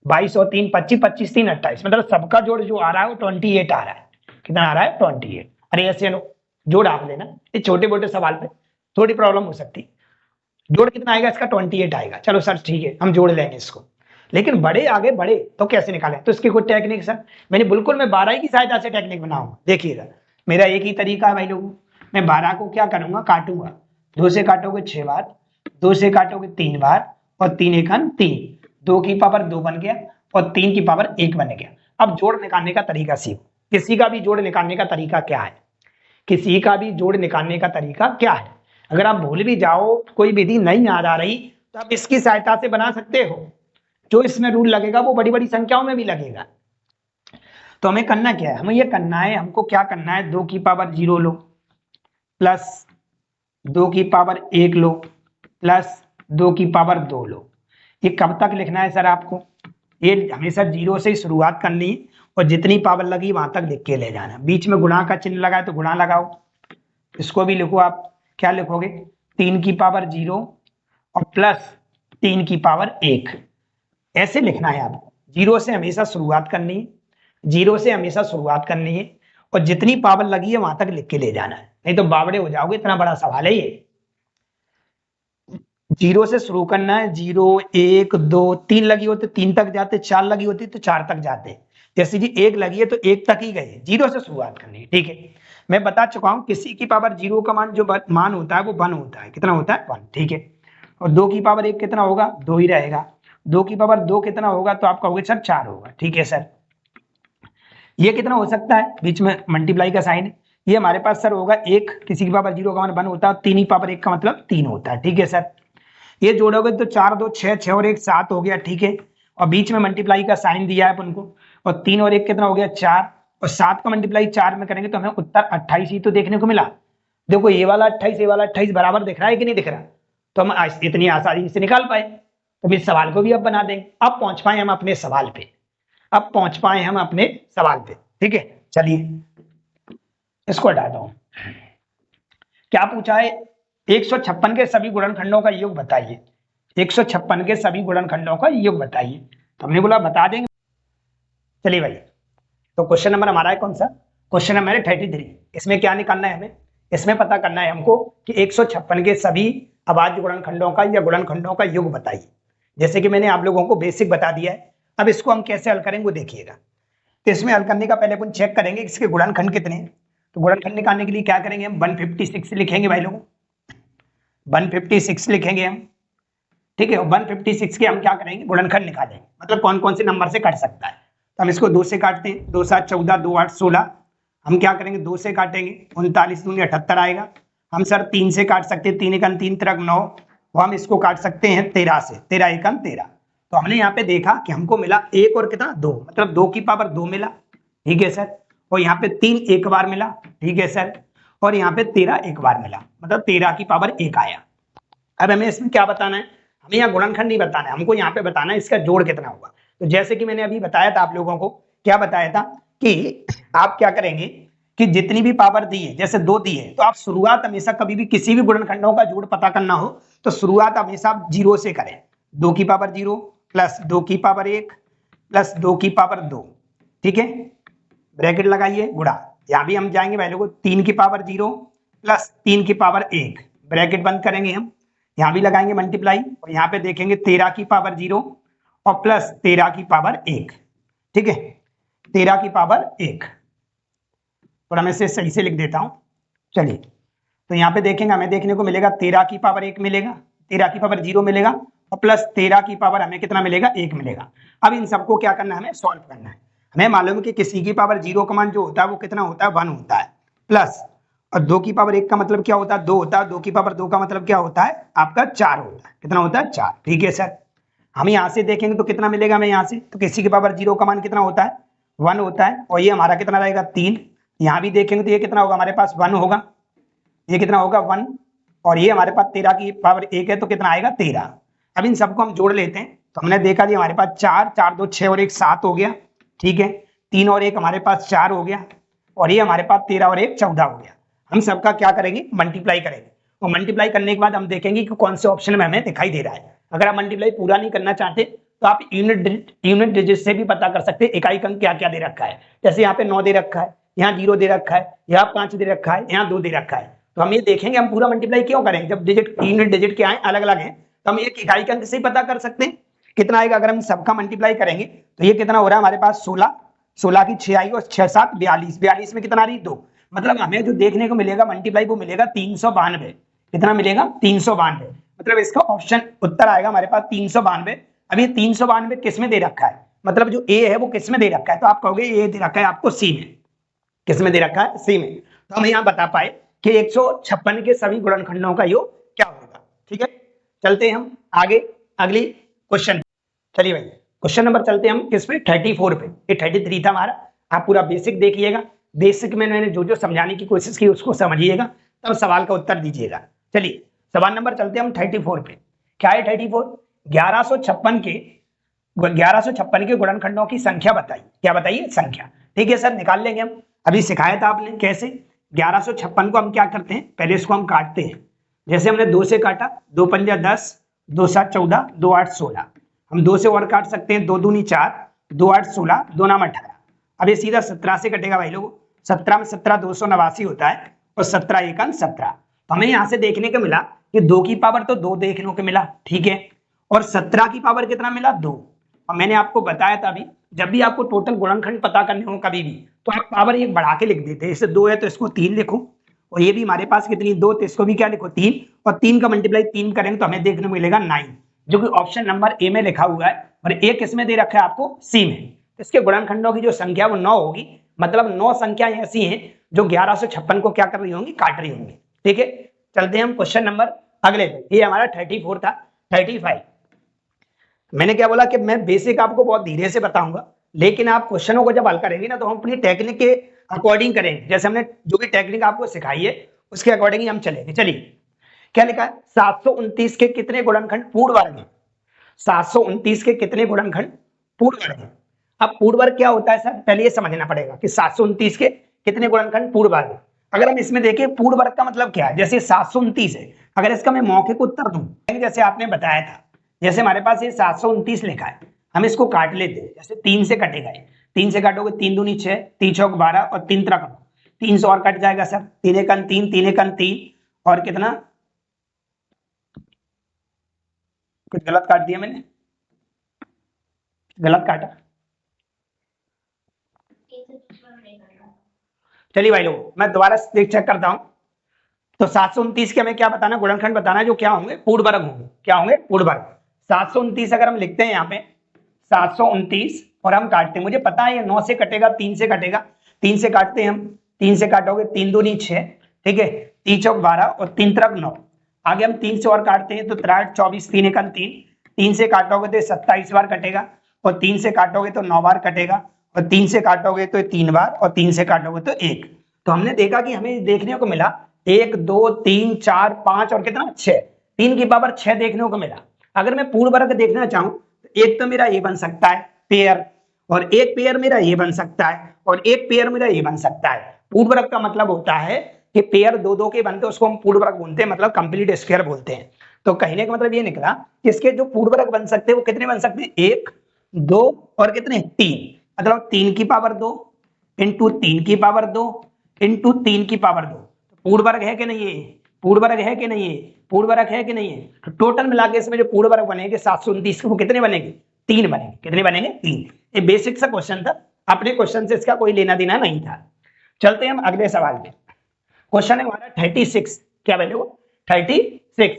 22 और 3 25, 25 3 28, मतलब सबका जोड़ जो आ रहा है वो 28 आ रहा है। कितना आ रहा है 28। अरे ऐसे नो जोड़ आप लेना, ये छोटे मोटे सवाल पे थोड़ी प्रॉब्लम हो सकती है। जोड़ कितना आएगा इसका 28 आएगा। चलो सर ठीक है हम जोड़ लेंगे इसको, लेकिन बड़े आगे बढ़े तो कैसे निकालें, तो इसकी कोई टेक्निक सर मैंने बिल्कुल मैं 12 की सहायता से टेक्निक बनाऊंगा। देखिएगा मेरा एक ही तरीका है भाई लोगों, मैं 12 को क्या करूंगा काटूंगा, 2 से काटोगे 6 बार, 2 से काटोगे 3 बार, और 3 एकन 3, 2 की पावर 2 बन गया और 3 की पावर 1 बन गया। अब जोड़ निकालने का तरीका सीखो। किसी का भी जोड़ निकालने का तरीका क्या है, किसी का भी जोड़ निकालने का तरीका क्या है। अगर आप भूल भी जाओ, कोई विधि नहीं याद आ रही, तो आप इसकी सहायता से बना सकते हो। जो इसमें रूल लगेगा वो बड़ी बड़ी संख्याओं में भी लगेगा। तो हमें करना क्या है, हमें ये करना है, हमको क्या करना है 2 की पावर 0 लो, प्लस 2 की पावर 1 लो, प्लस 2 की पावर 2 लो। ये कब तक लिखना है सर आपको, ये हमेशा 0 से ही शुरुआत करनी है और जितनी पावर लगी वहां तक लिख के ले जाना। बीच में गुणा का चिन्ह लगा है तो गुणा लगाओ, इसको भी लिखो। आप क्या लिखोगे 3 की पावर 0 और प्लस 3 की पावर 1, ऐसे लिखना है आपको। 0 से हमेशा शुरुआत करनी है, 0 से हमेशा शुरुआत करनी है और जितनी पावर लगी है वहां तक लिख के ले जाना है, नहीं तो बावड़े हो जाओगे। इतना बड़ा सवाल है ये। 0 से शुरू करना है, 0 1 2 3 लगी होती 3 तक जाते, 4 लगी होती तो 4 तक जाते। जैसे जी 1 लगी है तो 1 तक ही गए, 0 से शुरुआत करनी है। ठीक है, मैं बता चुका हूं किसी की पावर 0 का मान जो मान होता है वो 1 होता है। कितना होता है 1। ठीक है, और 2 की पावर 1 कितना होगा 2 ही रहेगा। 2 की पावर 2 कितना होगा, तो आप कहोगे सर 4 होगा। ठीक है सर, ये कितना हो सकता है, बीच में मल्टीप्लाई का साइन है, ये हमारे पास सर होगा 1, किसी की पावर 0 का मान 1 होता है, 3 की पावर 1 का मतलब 3 होता है। ठीक है सर, ये जोड़ोगे तो 4 2 6, 6 और 1 7 हो गया। ठीक है, और बीच में मल्टीप्लाई का साइन दिया है अपन को, और 3 और 1 कितना हो गया 4, और 7 का मल्टीप्लाई 4 में करेंगे तो हमें उत्तर 28 ही तो देखने को मिला। देखो ये वाला 28 ये वाला 28 बराबर दिख रहा है कि नहीं दिख रहा, तो हम इतनी आसानी से निकाल पाए। तो इस सवाल को भी अब बना देंगे। अब पहुंच पाए हम अपने सवाल पे, अब पहुंच पाए हम अपने सवाल पे। ठीक है, चलिए इसको हटाता हूं। क्या पूछा है, 156 के सभी गुणनखंडों का योग बताइए। 156 के सभी गुणनखंडों का योग बताइए, तो हमने बोला बता देंगे। चलिए भाई, तो क्वेश्चन नंबर हमारा है कौन सा, क्वेश्चन नंबर है 33। इसमें क्या निकालना है हमें, इसमें पता करना है हमको कि 156 के सभी अभाज्य गुणनखंडों का या गुणनखंडों का योग बताइए। जैसे कि मैंने आप लोगों को बेसिक बता दिया है, अब इसको हम कैसे हल करेंगे वो देखिएगा। तो इसमें हल करने का पहले अपन चेक करेंगे इसके गुणनखंड कितने हैं। तो गुणनखंड निकालने के लिए क्या करेंगे हम 156 लिखेंगे भाई लोगों, 156 लिखेंगे हम। ठीक है, 156 के हम क्या करेंगे गुणनखंड निकालेंगे, मतलब कौन कौन से नंबर से कट सकता है। तो हम इसको 2 से काटते हैं, 2 7 14, 2 8 16। हम क्या करेंगे 2 से काटेंगे, 39 दूनी 78 आएगा। हम सर 3 से काट सकते हैं, 3 एकन 3 तिरक 9, वो हम इसको काट सकते हैं 13 से, 13 एकन 13। तो हमने यहाँ पे देखा कि हमको मिला 1 और कितना 2, मतलब 2 की पावर 2 मिला। ठीक है सर, और यहाँ पे 3 एक बार मिला। ठीक है सर, और यहाँ पे 13 एक बार मिला, मतलब 13 की पावर 1 आया। अब हमें इसमें क्या बताना है, हमें यहाँ गुणनखंड नहीं बताना है, हमको यहाँ पे बताना है इसका जोड़ कितना होगा। तो जैसे कि मैंने अभी बताया था आप लोगों को, क्या बताया था कि आप क्या करेंगे कि जितनी भी पावर दी है, जैसे 2 दी है, तो आप शुरुआत हमेशा कभी भी किसी भी गुणनखंडों का जोड़ पता करना हो तो शुरुआत हमेशा आप 0 से करें। 2 की पावर 0 प्लस 2 की पावर 1 प्लस 2 की पावर 2, ठीक है, ब्रैकेट लगाइए, गुणा, यहाँ भी हम जाएंगे वैल्यू को 3 की पावर 0 प्लस 3 की पावर 1, ब्रैकेट बंद करेंगे हम, यहाँ भी लगाएंगे मल्टीप्लाई, और यहाँ पे देखेंगे 13 की पावर 0 और प्लस 13 की पावर 1, ठीक है, 13 की पावर 1, थोड़ा मैं इसे सही से लिख देता हूँ। चलिए, तो यहाँ पे देखेंगे हमें देखने को मिलेगा 13 की पावर 1 मिलेगा, 13 की पावर 0 मिलेगा और प्लस 13 की पावर हमें कितना मिलेगा, 1 मिलेगा। अब इन सबको क्या करना है, हमें सॉल्व करना है। हमें मालूम है कि किसी की पावर 0 का मान जो होता है वो कितना होता है, 1 होता है, प्लस और 2 की पावर 1 का मतलब क्या होता है, 2 होता है, 2 की पावर 2 का मतलब क्या होता है आपका 4 होता है, कितना होता है 4, ठीक है सर। हम यहाँ से देखेंगे तो कितना मिलेगा हमें यहाँ से, तो किसी की पावर 0 का मान कितना होता है, 1 होता है, और ये हमारा कितना रहेगा 3, यहाँ भी देखेंगे तो ये कितना होगा हमारे पास 1 होगा, ये कितना होगा 1, और ये हमारे पास 13 की पावर 1 है तो कितना आएगा 13। अब इन सबको हम जोड़ लेते हैं, तो हमने देखा जी हमारे पास 4, 4 2 6 और 1 7 हो गया, ठीक है, 3 और 1 हमारे पास 4 हो गया, और ये हमारे पास 13 और 1 14 हो गया। हम सबका क्या करेंगे, मल्टीप्लाई करेंगे, और मल्टीप्लाई करने के बाद हम देखेंगे कि कौन से ऑप्शन में हमें दिखाई दे रहा है। अगर आप मल्टीप्लाई पूरा नहीं करना चाहते तो आप यूनिट डिजिट से भी पता कर सकते हैं इकाई अंक क्या क्या दे रखा है। जैसे यहाँ पे 9 दे रखा है, यहाँ 0 दे रखा है, यहाँ 5 दे रखा है, यहाँ 2 दे रखा है, तो हम ये देखेंगे हम पूरा मल्टीप्लाई क्यों करेंगे, जब डिजिट यूनिट डिजिट क्या है अलग अलग है, तो हम एक इकाई अंक से ही पता कर सकते हैं कितना आएगा। अगर हम सबका मल्टीप्लाई करेंगे तो ये कितना हो रहा है हमारे पास 16, 16 की 6 आई और 6 7 42, 42 में कितना आ रही 2, मतलब हमें जो देखने को मिलेगा मल्टीप्लाई वो मिलेगा 392, कितना मिलेगा 392, मतलब इसका ऑप्शन उत्तर आएगा हमारे पास 392। अब ये 392 किस में दे रखा है, मतलब जो ए है वो किस में दे रखा है, तो आप कहोगे ये दे रखा है आपको सी में, किस में दे रखा है, सी में, तो हम यहाँ बता पाए कि 156 के सभी गुणनखंडों का योग क्या होगा, ठीक है। चलते हैं हम आगे अगली क्वेश्चन, चलिए भाई क्वेश्चन नंबर चलते हैं हम किस पे, 34 पे, ये 33 था हमारा, आप पूरा बेसिक देखिएगा, बेसिक में मैंने जो जो समझाने की कोशिश की उसको समझिएगा तब सवाल का उत्तर दीजिएगा। चलिए सवाल नंबर चलते हैं हम 34 पे, क्या है 34, 1156 के गुणनखंडों की संख्या बताइए, क्या बताइए संख्या, ठीक है सर निकाल लेंगे हम, अभी सिखाया था आपने कैसे। 1156 को हम क्या करते हैं, पहले इसको हम काटते हैं, जैसे हमने 2 से काटा, 2 पंजा 10, 2 7 14, 2 8 16, हम 2 से और काट सकते हैं, 2 दूनी 4, 2 8 16, 2 नाम 18, अब ये सीधा 17 से कटेगा भाई लोगों, 17 में 17 289 होता है और 17 1 17, तो हमें यहाँ से देखने को मिला कि 2 की पावर तो 2 देखने को मिला, ठीक है, और 17 की पावर कितना मिला 2, और मैंने आपको बताया था अभी जब भी आपको टोटल गुणनखंड पता करने हो कभी भी तो आप पावर 1 बढ़ा के लिख देते हैं, जैसे 2 है तो इसको 3 लिखो, और ये भी हमारे पास कितनी 2, तो इसको भी क्या लिखो 3, और 3 का मल्टीप्लाई 3 करेंगे तो हमें देखने को मिलेगा 9, जो कि ऑप्शन नंबर ए में लिखा हुआ है, और ए किसमें दे रखा है आपको, सी में। इसके गुणनखंडों की जो संख्या वो 9 होगी, मतलब 9 संख्या ऐसी हैं जो 1156 को क्या कर रही होंगी, काट रही होंगी, ठीक है। चलते हैं हम क्वेश्चन नंबर अगले पे, ये हमारा 34 था। 35 मैंने क्या बोला कि मैं बेसिक आपको बहुत धीरे से बताऊंगा, लेकिन आप क्वेश्चनों को जब हल करेंगे ना तो हम अपनी टेक्निक के अकॉर्डिंग करेंगे, जैसे हमने जो भी टेक्निक आपको सिखाई है उसके अकॉर्डिंग हम चलेंगे। चलिए क्या लिखा है, 729 के कितने गुणनखंड पूर्ण वर्ग हैं, 729 के कितने गुणनखंड पूर्ण वर्ग हैं। अब पूर्ण वर्ग क्या होता है सर, पहले ये समझना पड़ेगा कि 729 के कितने गुणनखंड पूर्ण वर्ग हैं। अगर हम इसमें देखें पूर्ण वर्ग का मतलब क्या है, जैसे 729 है, अगर इसका मैं मौखिक उत्तर दूं जैसे आपने बताया था, जैसे हमारे पास ये 729 लिखा है, हम इसको काट लेते हैं, जैसे 3 से कटेगा, 3 से काटोगे 3 दूनी 6, 3 चौक 12 और 3 त्रिक 300 और कट जाएगा सर, 3 एकन 3, 3 एकन 3 और कितना, कुछ गलत काट दिया मैंने, गलत काटा, चलिए भाई लोग मैं दोबारा चेक करता हूं। तो 729 के हमें क्या बताना, गुणनखंड बताना जो क्या होंगे, पूर्ण वर्ग होंगे, क्या होंगे पूर्ण वर्ग। 729 अगर हम लिखते हैं यहाँ पे 729 और हम काटते हैं, मुझे पता है ये 9 से कटेगा, 3 से कटेगा, 3 से काटते हैं हम, 3 से काटोगे 3 दूनी 6, ठीक है, 3 चौक 12 और 3 त्रिक 9, आगे हम 3 से और काटते हैं तो 3 24, 3 एकन 3, 3 से काटोगे तो 27 बार कटेगा, और 3 से काटोगे तो 9 बार कटेगा, और 3 से काटोगे तो 3 बार, और 3 से काटोगे तो 1। तो हमने देखा कि हमें देखने को मिला 1 2 3 4 5 और कितना 6, 3 की पावर 6 देखने को मिला। अगर मैं पूर्ण वर्ग देखना चाहूं तो एक तो मेरा ये बन सकता है पेयर, और एक पेयर मेरा ये बन सकता है, और एक पेयर मेरा ये बन सकता है। पूर्ण वर्ग का मतलब होता है कि पेयर 2 2 के बनते हैं, उसको हम पूर्ण वर्ग बोलते हैं, मतलब कंप्लीट स्क्वायर बोलते हैं। तो कहने का मतलब ये निकला कि इसके जो पूर्वरक बन सकते हैं वो कितने बन सकते हैं, 1 2 और कितने 3, मतलब 3 की पावर 2 इंटू 3 की पावर 2 इंटू 3 की पावर 2। पूर्ववर्ग है कि नहीं है, पूर्ववर्ग है कि नहीं है, पूर्ववर्ग है कि नहीं है। तो टोटल मिला के इसमें जो पूर्ववर्ग बनेंगे 729 के वो कितने बनेंगे, 3 बनेंगे। कितने बनेंगे, 3। ये बेसिक सा क्वेश्चन था, अपने क्वेश्चन से इसका कोई लेना देना नहीं था। चलते हैं हम अगले सवाल पे। क्वेश्चन है हमारा 36, क्या वैल्यू 36।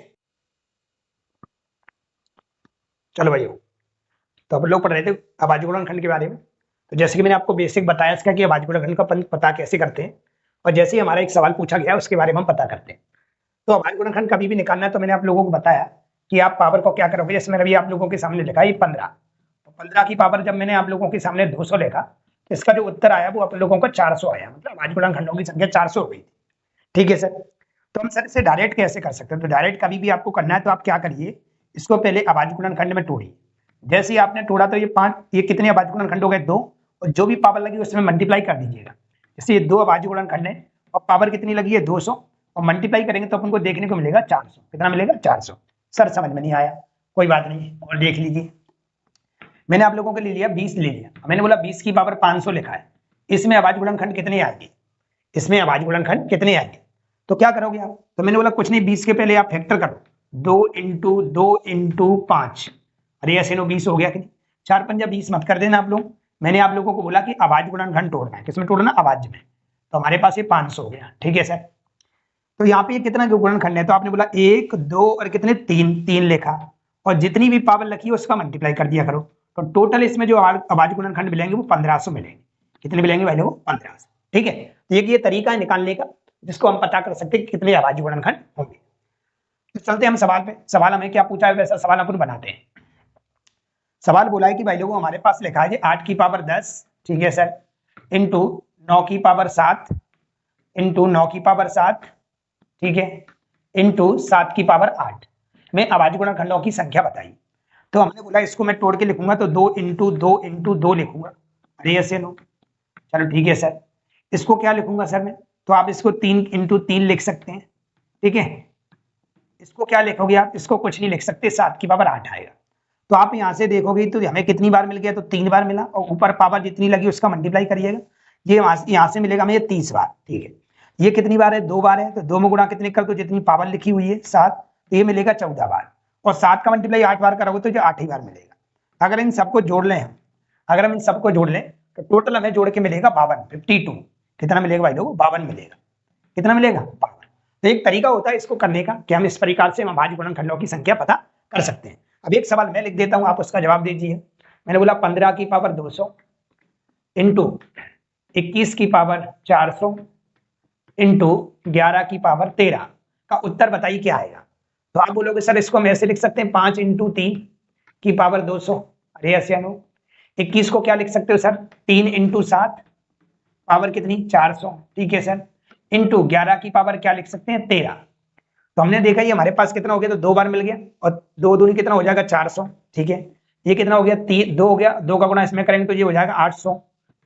चलो भाई, तो अब लोग पढ़ रहे थे अभाज्य गुणनखंड के बारे में। तो जैसे कि मैंने आपको बेसिक बताया इसका कि अभाज्य गुणनखंड का पता कैसे करते हैं, और जैसे ही हमारा एक सवाल पूछा गया उसके बारे में हम पता करते हैं। तो अभाज्य गुणनखंड कभी भी निकालना है तो मैंने आप लोगों को बताया कि आप पावर को क्या करोगे। जैसे मैंने अभी आप लोगों के सामने लिखा है 15, तो 15 की पावर जब मैंने आप लोगों के सामने 200 लिखा, तो इसका जो उत्तर आया वो आप लोगों का 400 आया, मतलब अभाज्य गुणनखंडों की संख्या 400 हो गई। ठीक है सर। तो हम सर इसे डायरेक्ट कैसे कर सकते हैं, तो डायरेक्ट कभी भी आपको करना है तो आप क्या करिए, इसको पहले अभाज्य गुणनखंड में तोड़िए। जैसे ही आपने तोड़ा तो ये कितने अभाज्य गुणनखंड हो गए, 2, और जो भी पावर लगी उसमें मल्टीप्लाई कर दीजिएगा। जैसे ये 2 अभाज्य गुणनखंड है और पावर कितनी लगी है 200, और मल्टीप्लाई करेंगे तो अपन को देखने को मिलेगा 400। कितना मिलेगा, 400। सर समझ में नहीं आया, कोई बात नहीं, और देख लीजिए। मैंने आप लोगों के लिए लिया 20 ले लिया, मैंने बोला 20 की पावर 500 लिखा है, इसमें अभाज्य गुणनखंड कितने आएंगे, इसमें अभाज्य गुणनखंड कितने आएंगे। तो क्या करोगे आप, तो मैंने बोला कुछ नहीं, 20 के पहले आप फैक्टर करो, 2 इंटू 2 इंटू 5, अरे ऐसे नो 20 हो गया कि नहीं, 4 पंजा 20 मत कर देना आप लोग। मैंने आप लोगों को बोला कि अभाज्य गुणनखंड तोड़ना है, किसमें तोड़ना, अभाज्य में। तो हमारे पास ये 500 हो गया। ठीक है सर। तो यहाँ पे ये कितना गुणनखंड है, तो आपने बोला 1 2 और कितने 3 लिखा, और जितनी भी पावर लिखी है उसका मल्टीप्लाई कर दिया करो। तो टोटल इसमें जो अभाज्य गुणनखंड मिलेंगे वो 1500 मिलेंगे। कितने मिलेंगे भाई लोग, 1500। ठीक है। तो ये तरीका है निकालने का, जिसको हम पता कर सकते हैं कि कितने अभाज्य गुणनखंड होंगे। तो चलते हैं हम सवाल पे। सवाल हमें क्या पूछा है, वैसा सवाल अपन बनाते हैं। सवाल बोला है कि भाई लोगों हमारे पास लिखा है 8 की पावर 10, ठीक है सर, इंटू 9 की पावर 7 इंटू 9 की पावर 7, ठीक है, इंटू 7 की पावर 8 में अभाज्य गुणनखंडों की संख्या बताइए। तो हमने बोला इसको मैं तोड़ के लिखूंगा तो 2 इंटू 2 इंटू 2 लिखूंगा, अरे ऐसे नो। चलो ठीक है सर। इसको क्या लिखूंगा सर मैं, तो आप इसको 3 इंटू 3 लिख सकते हैं। ठीक है। इसको क्या लिखोगे आप, इसको कुछ नहीं लिख सकते, 7 की पावर 8 आएगा। तो आप यहां से देखोगे तो हमें कितनी बार मिल गया, तो 3 बार मिला, और ऊपर पावर जितनी लगी उसका मल्टीप्लाई करिएगा, ये यहां से मिलेगा हमें 30 बार। ठीक है। ये कितनी बार है, 2 बार है, तो 2 में गुणा कितने कर दो, जितनी पावर लिखी हुई है 7, तो ये मिलेगा 14 बार, और 7 का मल्टीप्लाई 8 बार करोगे तो जो 8 ही बार मिलेगा। अगर इन सबको जोड़ लें हम, अगर हम इन सबको जोड़ लें तो टोटल हमें जोड़ के मिलेगा 52। कितना मिलेगा भाई लोग, 52 मिलेगा। कितना मिलेगा, 52। तो एक तरीका होता है इसको करने का कि हम इस प्रकार से अभाज्य गुणनखंडों की संख्या पता कर सकते हैं। अब एक सवाल मैं लिख देता हूं, आप उसका जवाब दीजिए। मैंने बोला 15 की पावर 200 इंटू 21 की पावर 400 इंटू 11 की पावर 13 का उत्तर बताइए क्या आएगा। तो आप बोलोगे सर इसको हम ऐसे लिख सकते हैं 5 इंटू 3 की पावर 200, अरे ऐसे नो। 21 को क्या लिख सकते हो सर, 3 इंटू 7 पावर कितनी 400, ठीक है सर, इंटू 11 की पावर क्या लिख सकते हैं 13। तो हमने देखा ये हमारे पास कितना हो गया, तो 2 बार मिल गया, और 2 दूनी कितना हो जाएगा 400। ठीक है। ये कितना हो गया 2 हो गया, 2 का गुणा इसमें करेंगे तो ये हो जाएगा 800।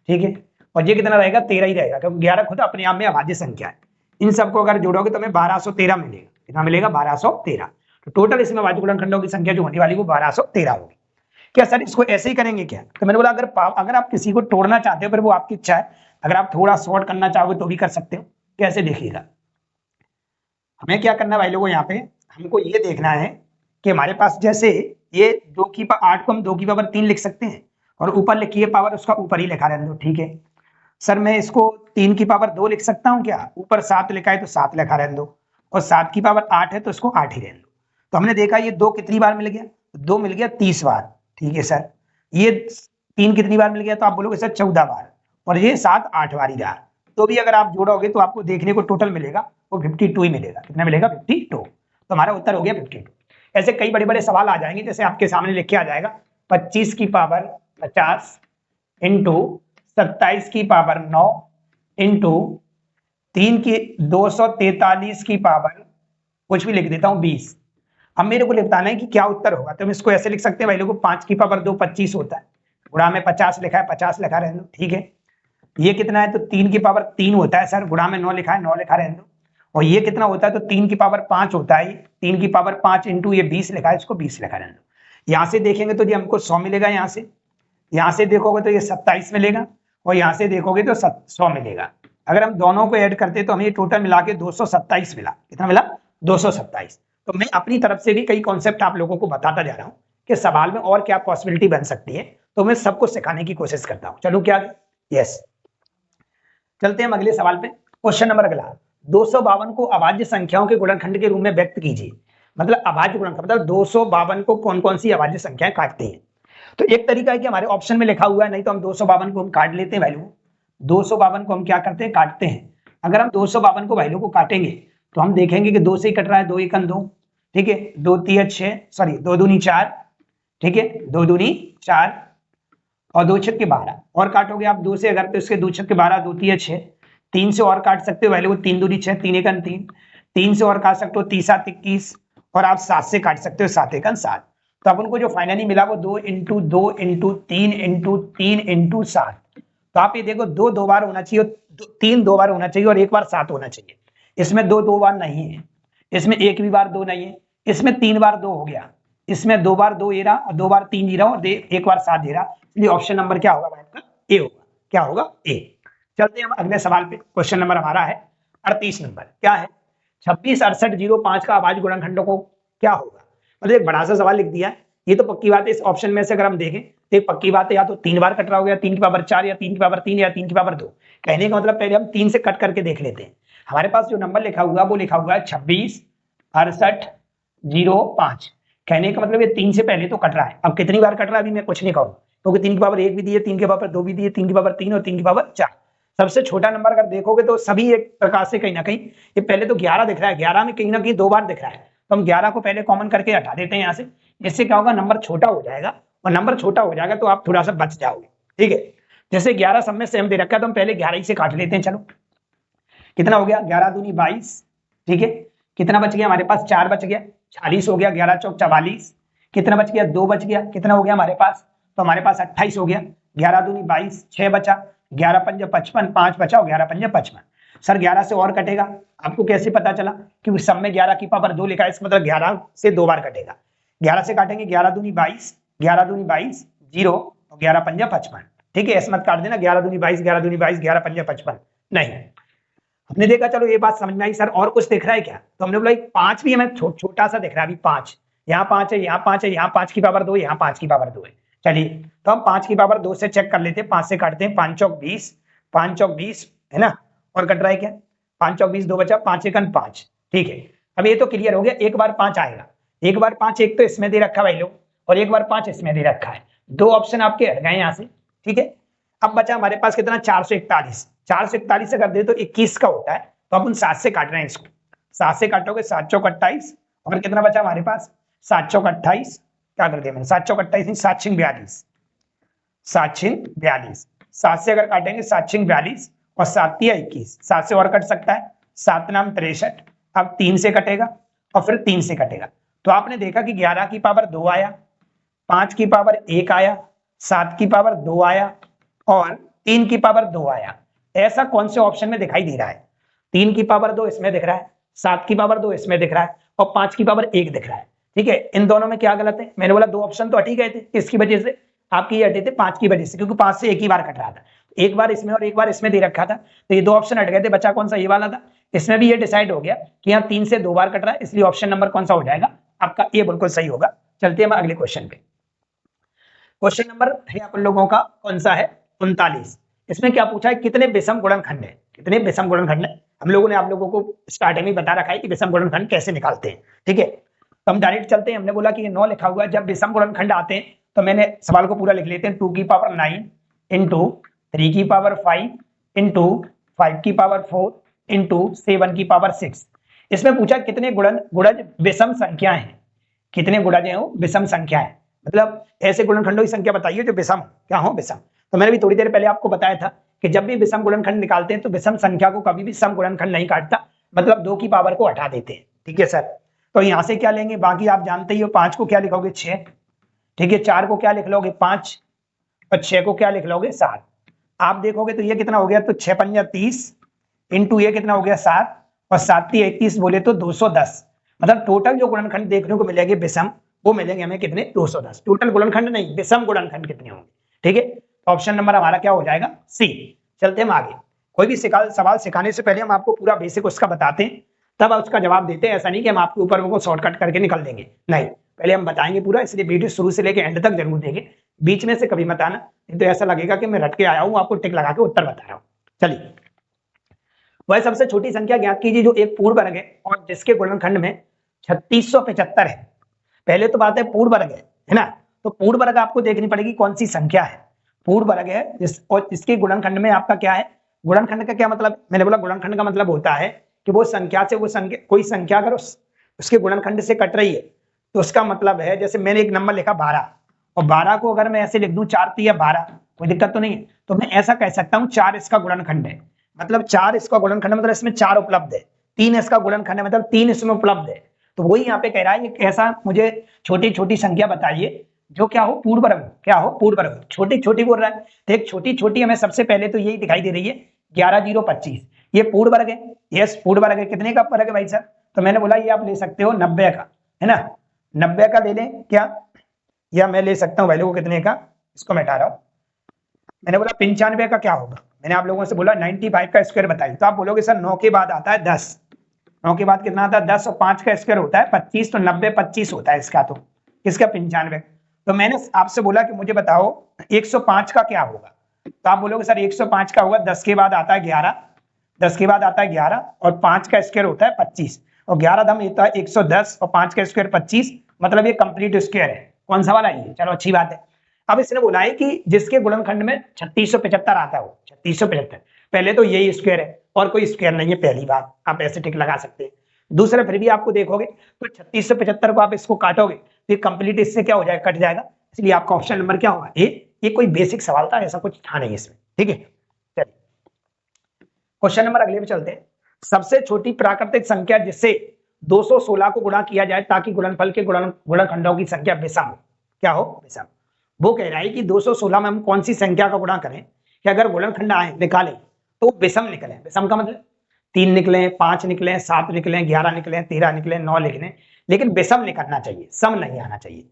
ठीक है। और ये कितना रहेगा 13 ही रहेगा, क्योंकि 11 खुद अपने आप में अभाज्य संख्या है। इन सबको अगर जोड़ोगे तो हमें 1213 मिलेगा। कितना मिलेगा, 1213। तो टोटल इसमें अभाज्य गुणनखंडों की संख्या जो होने वाली वो 1213 होगी। क्या सर इसको ऐसे ही करेंगे क्या, तो मैंने बोला अगर आप किसी को तोड़ना चाहते हो फिर वो आपकी इच्छा है, अगर आप थोड़ा शॉर्ट करना चाहोगे तो भी कर सकते हो। कैसे देखिएगा, हमें क्या करना है भाई लोगों, यहाँ पे हमको ये देखना है कि हमारे पास जैसे ये 2 की पावर 8 को हम 2 की पावर 3 लिख सकते हैं, और ऊपर लिखी है पावर उसका ऊपर ही लिखा रहने दो। ठीक है सर, मैं इसको 3 की पावर 2 लिख सकता हूँ क्या, ऊपर 7 लिखा है तो 7 लिखा रहने दो, और 7 की पावर 8 है तो इसको 8 ही रहने दो। तो हमने देखा ये 2 कितनी बार मिल गया, 2 मिल गया 30 बार। ठीक है सर। ये 3 कितनी बार मिल गया, तो आप बोलोगे सर 14 बार, और ये 7 8 बार ही रहा। तो भी अगर आप जोड़ोगे तो आपको देखने को टोटल मिलेगा वो 52 ही मिलेगा। कितना मिलेगा, 52। तो हमारा उत्तर हो गया 52। ऐसे कई बड़े बड़े सवाल आ जाएंगे, जैसे आपके सामने लिख के आ जाएगा 25 की पावर 50 इंटू 27 की पावर 9 इंटू 3 की 243 की पावर कुछ भी लिख देता हूं 20। अब मेरे को बताना है कि क्या उत्तर होगा, तो हम इसको ऐसे लिख सकते हैं भाई लोगों, 5 की पावर 2 25 होता है, गुणा में 50 लिखा है 50 लिखा रहने दो। ठीक है। ये कितना है, तो 3 की पावर 3 होता है सर, गुणा में 9 लिखा है 9 लिखा रहने दो, और ये कितना होता है, तो 3 की पावर 5 होता है, 3 की पावर 5 इंटू ये 20 लिखा है, इसको 20 लिखा रहने दो। यहाँ से देखेंगे तो ये हमको 100 मिलेगा, यहाँ से देखोगे तो ये 27 मिलेगा, और यहाँ से देखोगे तो 100 मिलेगा। अगर हम दोनों को ऐड करते तो हमें टोटल मिला के 227 मिला। कितना मिला? 227। तो मैं अपनी तरफ से भी कई कॉन्सेप्ट आप लोगों को बताता जा रहा हूँ कि सवाल में और क्या पॉसिबिलिटी बन सकती है, तो मैं सबको सिखाने की कोशिश करता हूँ। चलो क्या? यस, चलते हैं अगले सवाल पे। क्वेश्चन नंबर अगला, 252 को अभाज्य संख्याओं के गुणनखंड के रूप में व्यक्त कीजिए। मतलब अभाज्य गुणनखंड, मतलब 252 को कौन कौन सी अभाज्य संख्याएं काटती हैं। तो एक तरीका है कि हमारे ऑप्शन में लिखा हुआ है, नहीं तो हम 252 को हम काट लेते हैं वैल्यू। 252 को हम क्या करते हैं? काटते हैं। अगर हम 252 को वैल्यू को काटेंगे तो हम देखेंगे कि 2 से ही कट रहा है, 2 एकम 2, ठीक है, 2 तिया 6, सॉरी 2 दूनी 4, ठीक है, 2 दूनी 4 और 2 छक्के 12। और काटोगे आप 2 से, अगर तो इसके 2 छक्के 12, 2 तिया 6, 3 से और काट सकते हो वैल्यू को, 3 दूनी 6, 3 एकम 3, 3 से और काट सकते हो 3 7 21, और आप 7 से काट सकते हो 7 एकम 7। तो अपन को जो फाइनली मिला वो 2 इंटू 2 इंटू 3 इंटू 3 इंटू 7। तो आप ये देखो, 2 दो बार होना चाहिए, 3 दो बार होना चाहिए, और एक बार 7 होना चाहिए। इसमें 2 दो बार नहीं है, इसमें एक भी बार 2 नहीं है, इसमें 3 बार 2 हो गया, इसमें 2 बार 2 ये रहा, और 2 बार 3 ये रहा, और एक बार 7 ये रहा। इसलिए ऑप्शन नंबर क्या होगा आपका? ए होगा। क्या होगा? ए। चलते हैं हम अगले सवाल पे। क्वेश्चन नंबर हमारा है 38 नंबर। क्या है? 26 68 05 का अभाज्य गुणनखंडों को क्या होगा। मतलब एक बड़ा सा सवाल लिख दिया है। ये तो पक्की बात है, इस ऑप्शन में से अगर हम देखें तो एक पक्की बात है, या तो 3 बार कट रहा हो गया, 3 की पावर 4, या 3 की पावर 3, या 3 की पावर 2। कहने का मतलब पहले हम 3 से कट करके देख लेते हैं। हमारे पास जो नंबर लिखा हुआ है वो लिखा हुआ है 26 68 05। कहने का मतलब ये 3 से पहले तो कट रहा है। अब कितनी बार कट रहा है अभी मैं कुछ नहीं कहूँ, क्योंकि 3 की पावर 1 भी दी है, 3 की पावर 2 भी दी है, 3 की पावर 3 और 3 की पावर 4। सबसे छोटा नंबर अगर देखोगे तो सभी एक प्रकार से कहीं ना कहीं, ये पहले तो 11 दिख रहा है, 11 में कहीं ना कहीं 2 बार दिख रहा है, तो हम 11 को पहले कॉमन करके हटा देते हैं यहाँ से। इससे क्या होगा, नंबर छोटा हो जाएगा, और नंबर छोटा हो जाएगा तो आप थोड़ा सा बच जाओगे। ठीक है, जैसे 11 सब में सेम दे रखा है तो हम पहले 11 ही से काट लेते हैं। चलो कितना हो गया, 11 दूनी 22, ठीक है, कितना बच गया हमारे पास, 4 बच गया, 40 हो गया, 11 चौक 44, कितना बच गया, 2 बच गया, कितना हो गया हमारे पास, तो हमारे पास 28 हो गया, 11 दूनी 22, 6 बचा, 11 पंजे 55, 5 बचा और 11 पंजे 55। सर 11 से और कटेगा, आपको कैसे पता चला, क्योंकि सब में 11 की पावर 2 लिखा है, इसका मतलब 11 से 2 बार कटेगा। 11 से काटेंगे, 11 दूनी 22, 11 दूनी 22 0 और 11 पंजे 55। ठीक है, ऐसे मत काट देना 11 दूनी 22, 11 दूनी 22, 11 पंजे 55, नहीं। हमने देखा चलो ये बात समझ में आई, सर और कुछ दिख रहा है क्या, तो हमने बोला 5 भी हमें छोटा सा दिख रहा है, अभी 5, यहाँ 5 है, यहाँ 5 है, यहाँ 5 की पावर 2, यहाँ 5 की पावर 2 है। चलिए तो हम 5 की पावर 2 से चेक कर लेते हैं, 5 से काटते हैं, 5 चौक 20, 5 चौक 20 है ना, और कट रहा है क्या, 5 चौक 20, 2 बचा, 5 एकन 5। ठीक है, अब ये तो क्लियर हो गया, एक बार 5 आएगा, एक बार 5 एक तो इसमें दे रखा भाई लोग, और एक बार 5 इसमें दे रखा है, 2 ऑप्शन आपके हट गए यहाँ से। ठीक है, अब बचा हमारे पास कितना, 441, 441 अगर दे तो 21 का होता है, तो अपन 7 से काट रहे हैं इसको, 7 से काटोगे 7 चौक 28, और कितना बचा हमारे पास, 7 चौक 28, क्या कर दिया मैंने, 7 चौक 28 नहीं, 7 छिंग 42, 7 छिंग 42, 7 से अगर काटेंगे 7 छिंग 42 और 7 तिया 21, 7 से और कट सकता है, 7 नाम 63, अब 3 से कटेगा और फिर 3 से कटेगा। तो आपने देखा कि 11 की पावर 2 आया, 5 की पावर 1 आया, 7 की पावर 2 आया और 3 की पावर 2 आया। ऐसा कौन से ऑप्शन में दिखाई दे रहा है, 3 की पावर 2 इसमें दिख रहा है, 7 की पावर 2 इसमें दिख रहा है, और 5 की पावर 1 दिख रहा है। ठीक है, इन दोनों में क्या गलत है, मैंने बोला 2 ऑप्शन तो हट ही गए थे, किसकी वजह से, आपकी ये हटे थे 5 की वजह से, क्योंकि 5 से एक ही बार कट रहा था, एक बार इसमें और एक बार इसमें दे रखा था, तो ये 2 ऑप्शन हट गए थे, बचा कौन सा, ये वाला था। इसमें भी ये डिसाइड हो गया कि यहाँ 3 से 2 बार कट रहा है, इसलिए ऑप्शन नंबर कौन सा हो जाएगा आपका, ये बिल्कुल सही होगा। चलते हैं हम अगले क्वेश्चन पे। क्वेश्चन नंबर है अपन लोगों का कौन सा है, 39। इसमें क्या पूछा है, कितने विषम गुणनखंड है, कितने विषम गुणनखंड है। हम लोगों ने आप लोगों को स्टार्टिंग में बता रखा है कि विषम गुणनखंड कैसे निकालते हैं। ठीक है, तो हम डायरेक्ट चलते हैं। हमने बोला कि ये 9 लिखा हुआ है, जब विषम गुणनखंड आते हैं तो मैंने सवाल को पूरा लिख लेते हैं, 2 की पावर 9 इंटू 3 की पावर 5 इंटू 5 की पावर 4 इंटू 7 की पावर 6। इसमें पूछा कितने गुणज विषम संख्या है, कितने गुणज हैं वो विषम संख्या है, मतलब ऐसे गुणनखंडों की संख्या बताइए जो विषम क्या हो, विषम। तो मैंने भी थोड़ी देर पहले आपको बताया था कि जब भी विषम गुणनखंड निकालते हैं तो विषम संख्या को कभी भी सम गुणनखंड नहीं काटता, मतलब 2 की पावर को हटा देते हैं। ठीक है सर, तो यहाँ से क्या लेंगे, बाकी आप जानते ही हो, 5 को क्या लिखोगे 6, ठीक है, 4 को क्या लिख लोगे 5 और 6 को क्या लिख लोगे 7। आप देखोगे तो ये कितना हो गया, तो 6 पंजा 30 इंटू ये कितना हो गया 7 और 7 × 31 बोले तो 210। मतलब टोटल जो गुणनखंड देखने को मिलेंगे विषम, वो मिलेंगे हमें कितने, 210। टोटल गुणनखंड नहीं, विषम गुणनखंड कितने होंगे। ठीक है, तो ऑप्शन नंबर हमारा क्या हो जाएगा, सी। चलते हम आगे। कोई भी सवाल सिखाने से पहले हम आपको पूरा बेसिक उसका बताते हैं, तब उसका जवाब देते हैं। ऐसा नहीं कि हम आपके ऊपर वो शॉर्टकट करके निकल देंगे, नहीं, पहले हम बताएंगे पूरा। इसलिए वीडियो शुरू से लेकर एंड तक जरूर देंगे, बीच में से कभी मत आना, नहीं तो ऐसा लगेगा कि मैं रट के आया हूँ, आपको टिक लगा के उत्तर बता रहा हूँ। चलिए, वह सबसे छोटी संख्या ज्ञात कीजिए जो एक पूर्ण वर्ग है और जिसके गुणनखंड में 3675 है। पहले तो बात है पूर्ण वर्ग है ना, तो पूर्ण वर्ग आपको देखनी पड़ेगी कौन सी संख्या है। पूर्ण वर्ग है और इसके गुणनखंड में आपका क्या है, गुणनखंड का क्या मतलब, मैंने बोला गुणनखंड का मतलब होता है कि वो संख्या से वो संख्या, कोई संख्या अगर उसके गुणनखंड से कट रही है तो उसका मतलब है, जैसे मैंने एक नंबर लिखा 12 और 12 को अगर मैं ऐसे लिख दूं 4 × 12, कोई दिक्कत तो नहीं है, तो मैं ऐसा कह सकता हूं 4 इसका गुणनखंड है, मतलब 4 इसका गुणनखंड मतलब इसमें 4 उपलब्ध है। 3 इसका गुणनखंड है, मतलब 3 इसमें उपलब्ध है। तो वही यहाँ पे कह रहा है, ऐसा मुझे छोटी छोटी संख्या बताइए जो क्या हो, पूर्ण वर्ग हो। क्या हो, पूर्ण वर्ग हो। छोटी छोटी बोल रहा है, तो एक छोटी छोटी हमें सबसे पहले तो यही दिखाई दे रही है 11,025, ये पूर्ण वर्ग है। यस, पूर्ण वर्ग है। कितने का वर्ग है भाई साहब, तो मैंने बोला ये आप ले सकते हो 90 का, है ना, 90 का ले लें क्या, या मैं ले सकता हूँ वैल्यू को कितने का, इसको मैं हटा रहा हूँ। मैंने बोला 95 का क्या होगा, मैंने आप लोगों से बोला 95 का स्क्वायर बताइए, तो आप बोलोगे सर 9 के बाद आता है 10, 9 के बाद कितना आता है 10 और 5 का स्क्वायर होता है 25, तो 90 25 होता है इसका, तो इसका 95। तो मैंने आपसे बोला कि मुझे बताओ 105 का क्या होगा, तो आप बोलोगे सर 105 का होगा 10 के बाद आता है 11, 10 के बाद आता है 11 और 5 का स्क्वायर होता है 25, और 11 दम होता है 110 और 5 का स्क्वायर 25, मतलब ये कंप्लीट स्क्वायर है। कौन सा वाला ये, चलो अच्छी बात है। अब इसने बोला है कि जिसके गुणनखंड में 3675 आता हो, 3675, पहले तो यही स्क्वायर है और कोई स्क्वायर नहीं है, पहली बात आप ऐसे टिक लगा सकते हैं। दूसरा, फिर भी आपको देखोगे तो 3675 को आप इसको काटोगे तो कंप्लीट इससे क्या हो जाएगा, कट जाएगा, इसलिए आपका ऑप्शन नंबर क्या होगा, ए। ये कोई बेसिक सवाल था, ऐसा कुछ था नहीं इसमें। ठीक है, चलिए क्वेश्चन नंबर अगले पे चलते हैं। सबसे छोटी प्राकृतिक संख्या जिससे 216 को गुणा किया जाए ताकि गुणनफल के गुणनखंडों की संख्या विषम हो, क्या हो, विषम। वो कह रहा है कि 216 में हम कौन सी संख्या का गुणा करें कि अगर गुणनखंड आए निकालें तो विषम निकले। विषम का मतलब 3 निकले, 5 निकले, 7 निकले, 11 निकले, 13 निकले, 9 निकले, लेकिन विषम निकलना चाहिए, सम नहीं आना चाहिए।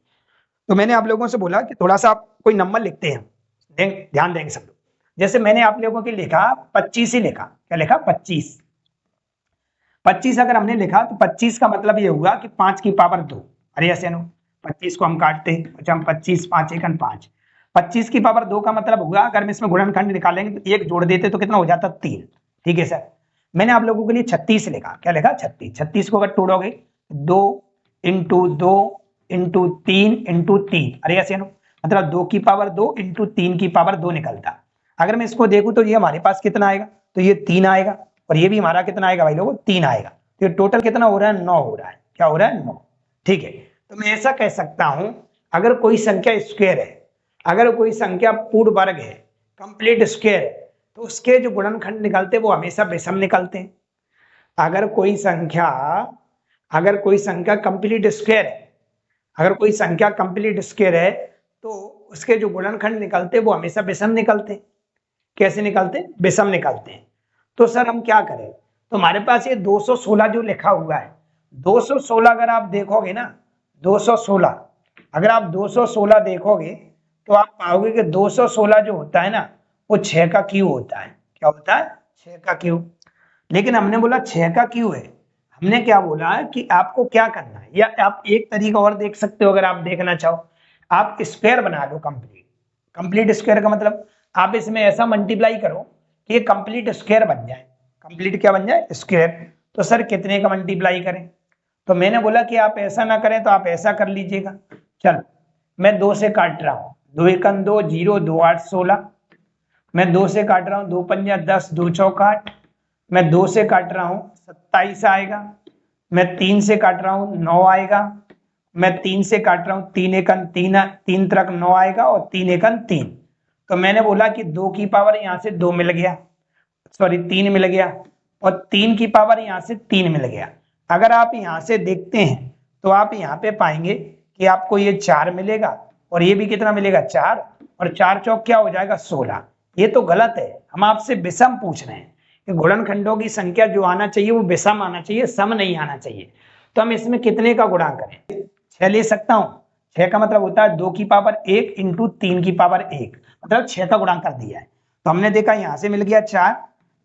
तो मैंने आप लोगों से बोला कि थोड़ा सा आप कोई नंबर लिखते हैं, ध्यान देंगे सब लोग। जैसे मैंने आप लोगों के लिखा 25 ही लिखा, क्या लिखा, 25। 25 अगर हमने लिखा तो 25 का मतलब ये हुआ कि 5 की पावर 2। अरे ऐसे नो, 25 को हम काटते हैं, अच्छा हम 25 5 एकन 5, 25 की पावर 2 का मतलब हुआ अगर हम इसमें गुणनखंड निकालेंगे तो एक जोड़ देते तो कितना हो जाता, 3। ठीक है सर, मैंने आप लोगों के लिए 36 लिखा, क्या लिखा, 36। 36 को अगर तोड़ोगे 2 × 2 × 3 × 3, अरे ऐसे नो, मतलब 2 की पावर 2 × 3 की पावर 2 निकलता। अगर मैं इसको देखूं तो ये हमारे पास कितना आएगा, तो ये 3 आएगा, और ये भी हमारा कितना आएगा भाई लोगों, 3 आएगा। तो ये टोटल कितना हो रहा है, 9 हो रहा है। क्या हो रहा है, 9। ठीक है, तो मैं ऐसा कह सकता हूं अगर कोई संख्या स्क्वायर है, अगर कोई संख्या पूर्ण वर्ग है, कंप्लीट स्क्वायर है, तो उसके जो गुणनखंड निकलते हैं वो हमेशा विषम निकलते हैं। अगर कोई संख्या कंप्लीट स्क्वायर है, अगर कोई संख्या कंप्लीट स्क्वायर है तो उसके जो गुणनखंड निकलते हैं वो हमेशा विषम निकलते हैं। कैसे निकलते हैं, विषम निकलते हैं। तो सर हम क्या करें, तो हमारे पास ये 216 जो लिखा हुआ है, 216 अगर आप देखोगे ना, 216 अगर आप 216 देखोगे तो आप पाओगे कि 216 जो होता है ना वो 6 का क्यू होता है। क्या होता है, 6 का क्यू। लेकिन हमने बोला 6 का क्यू है, हमने क्या बोला कि आपको क्या करना है, या आप एक तरीका और देख सकते हो अगर आप देखना चाहो, आप स्क्वायर बना लो। कंप्लीट स्क्वायर का मतलब आप इसमें ऐसा मल्टीप्लाई करो कि ये कंप्लीट स्क्वायर बन जाए। कंप्लीट क्या बन जाए, स्क्वायर। तो सर कितने का मल्टीप्लाई करें, तो मैंने बोला कि आप ऐसा ना करें तो आप ऐसा कर लीजिएगा। चल मैं 2 से काट रहा हूँ, 2 एकन 2, 0 2 8 16। मैं 2 से काट रहा हूँ, 2 पंजा 10, 2 चौका 8। मैं 2 से काट रहा हूँ 27 आएगा। मैं 3 से काट रहा हूँ 9 आएगा। मैं 3 से काट रहा हूँ 3 एकन 3, 3 तरक 9 आएगा और 3 एकन 3। तो मैंने बोला कि 2 की पावर यहाँ से 2 मिल गया, सॉरी 3 मिल गया, और 3 की पावर यहाँ से 3 मिल गया। अगर आप यहाँ से देखते हैं तो आप यहाँ पे पाएंगे कि आपको ये 4 मिलेगा और ये भी कितना मिलेगा, 4, और 4 चौक क्या हो जाएगा, 16। ये तो गलत है, हम आपसे विषम पूछ रहे हैं कि गुणनखंडों की संख्या जो आना चाहिए वो विषम आना चाहिए, सम नहीं आना चाहिए। तो हम इसमें कितने का गुणा करें? 6 ले सकता हूं। 6 का मतलब होता है 2 की पावर 1 इंटू 3 की पावर 1, मतलब 6 का गुणा कर दिया है। तो हमने देखा यहां से मिल गया 4,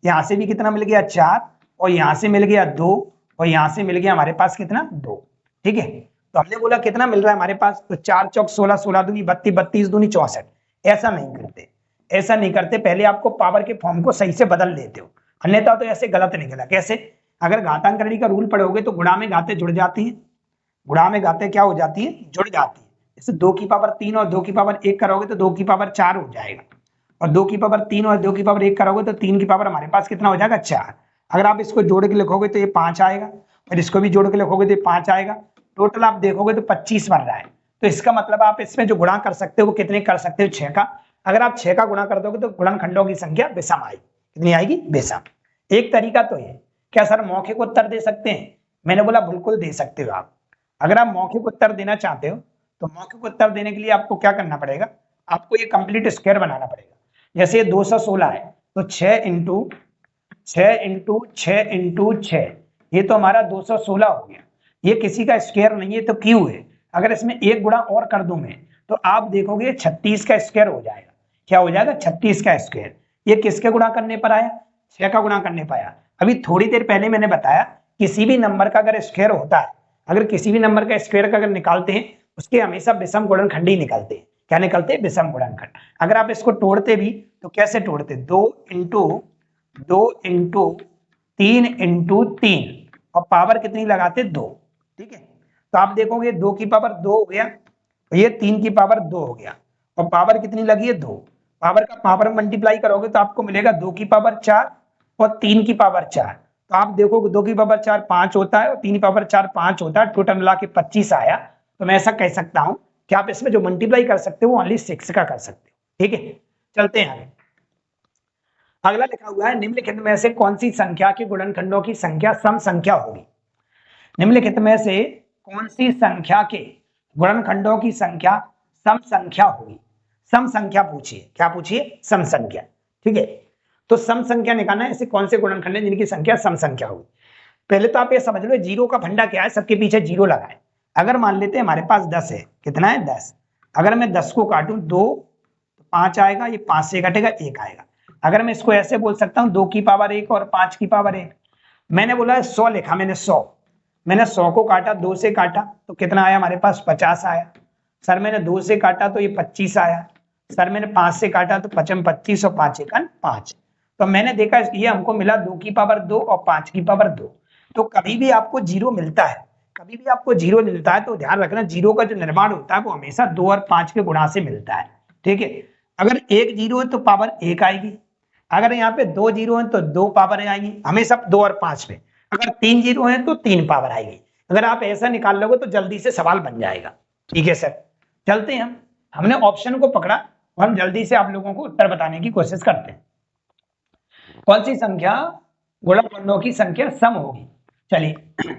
यहां से भी कितना मिल गया 4, और यहां से मिल गया 2, और यहां से मिल गया हमारे पास कितना 2। ठीक है, तो हमने बोला कितना मिल रहा है हमारे पास, तो 4 चौक 16, 16 दूनी 32, 32 दूनी 64। ऐसा नहीं करते, ऐसा नहीं करते, पहले आपको पावर के फॉर्म को सही से बदल लेते हो, अन्यथा तो ऐसे गलत निकला। कैसे? अगर घातांकरणि का रूल पढ़ोगे तो गुणा में घातें जुड़ जाती हैं, गुणा में घातें क्या हो जाती है? जुड़ जाती है। जैसे 2 की पावर 3 और 2 की पावर 1 करोगे तो 2 की पावर 4 हो जाएगा, और 2 की पावर 3 और 2 की पावर 1 करोगे तो 3 की पावर हमारे पास कितना हो जाएगा? 4। अगर आप इसको जोड़ के लिखोगे तो ये 5 आएगा, और इसको भी जोड़ के लिखोगे तो ये 5 आएगा। टोटल आप देखोगे तो 25 बन रहा है। तो इसका मतलब आप इसमें जो गुणा कर सकते हो वो कितने कर सकते हो? 6 का। अगर आप 6 का गुणा कर दोगे तो गुणनखंडों की संख्या विषम आएगी। कितनी आएगी? विषम। एक तरीका तो ये। क्या सर मौखिक उत्तर दे सकते हैं? मैंने बोला बिल्कुल दे सकते हो आप। अगर आप मौखिक उत्तर देना चाहते हो तो मौखिक उत्तर देने के लिए आपको क्या करना पड़ेगा? आपको ये कंप्लीट स्क्वायर बनाना पड़ेगा। जैसे 216 है तो 6 इंटू 6 इंटू 6 इंटू 6, ये तो हमारा 216 हो गया। ये किसी का स्क्वायर नहीं है तो क्यों है? अगर इसमें एक गुणा और कर दूं मैं तो आप देखोगे 36 का स्क्वायर हो जाएगा। क्या हो जाएगा? 36 का स्क्वायर। ये किसके गुणा करने पर आया? 6 का गुणा करने पर आया। अभी थोड़ी देर पहले मैंने बताया किसी भी नंबर का अगर स्क्वायर होता है, अगर किसी भी नंबर का स्क्वायर का अगर निकालते हैं उसके हमेशा विषम गुणनखंड ही निकलते हैं। क्या निकलते हैं? विषम गुणनखंड। अगर आप इसको तोड़ते भी तो कैसे तोड़ते? 2 इंटू 3 इंटू 3, और पावर कितनी लगाते? 2। ठीक है, तो आप देखोगे 2 की पावर 2 हो गया, तो ये 3 की पावर 2 हो गया, और पावर कितनी लगी है? 2। पावर का पावर मल्टीप्लाई करोगे तो आपको मिलेगा 2 की पावर 4 और 3 की पावर 4। तो आप देखोगे 2 की पावर 4 5 होता है और 3 की पावर 4 5 होता है, टोटल मिला के 25 आया। तो मैं ऐसा कह सकता हूं कि आप इसमें जो मल्टीप्लाई कर सकते हो ओनली 6 का कर सकते हो। ठीक है, चलते हैं आगे। अगला लिखा हुआ है निम्नलिखित में से कौन सी संख्या के गुणनखंडों की संख्या सम संख्या होगी? निम्नलिखित में से कौन सी संख्या के गुणनखंडों की संख्या सम संख्या होगी? सम संख्या पूछिए। क्या पूछिए? सम संख्या। ठीक है, तो सम संख्या निकालना है, ऐसे कौन से गुणनखंड हैं जिनकी संख्या सम संख्या होगी? पहले तो आप ये समझ लो जीरो का फंडा क्या है, सबके पीछे जीरो लगाए। अगर मान लेते हैं हमारे पास 10 है, कितना है? 10। अगर मैं 10 को काटूं 2 तो 5 आएगा, ये 5 से कटेगा 1 आएगा। अगर मैं इसको ऐसे बोल सकता हूं 2 की पावर 1 और 5 की पावर 1। मैंने बोला 100 लिखा, मैंने 100 को काटा, 2 से काटा तो कितना आया हमारे पास? 50 आया। सर मैंने 2 से काटा तो ये 25 आया। सर मैंने 5 से काटा तो 55 25 और 5 1 5। तो मैंने देखा ये हमको मिला 2 की पावर 2 और 5 की पावर 2। तो कभी भी आपको जीरो मिलता है, कभी भी आपको जीरो मिलता है तो ध्यान रखना जीरो का जो निर्माण होता है वो हमेशा 2 और 5 के गुणा से मिलता है। ठीक है, अगर एक जीरो है तो पावर 1 आएगी, अगर यहाँ पे 2 जीरो है तो 2 पावर आएगी, हमेशा 2 और 5 में। अगर 3 जीरो है तो 3 पावर आएगी। अगर आप ऐसा निकाल लोगे तो जल्दी से सवाल बन जाएगा। ठीक है सर, चलते हैं हमने ऑप्शन को पकड़ा और हम जल्दी से आप लोगों को उत्तर बताने की कोशिश करते हैं। कौन सी संख्या गुणनखंडों की संख्या सम होगी? चलिए,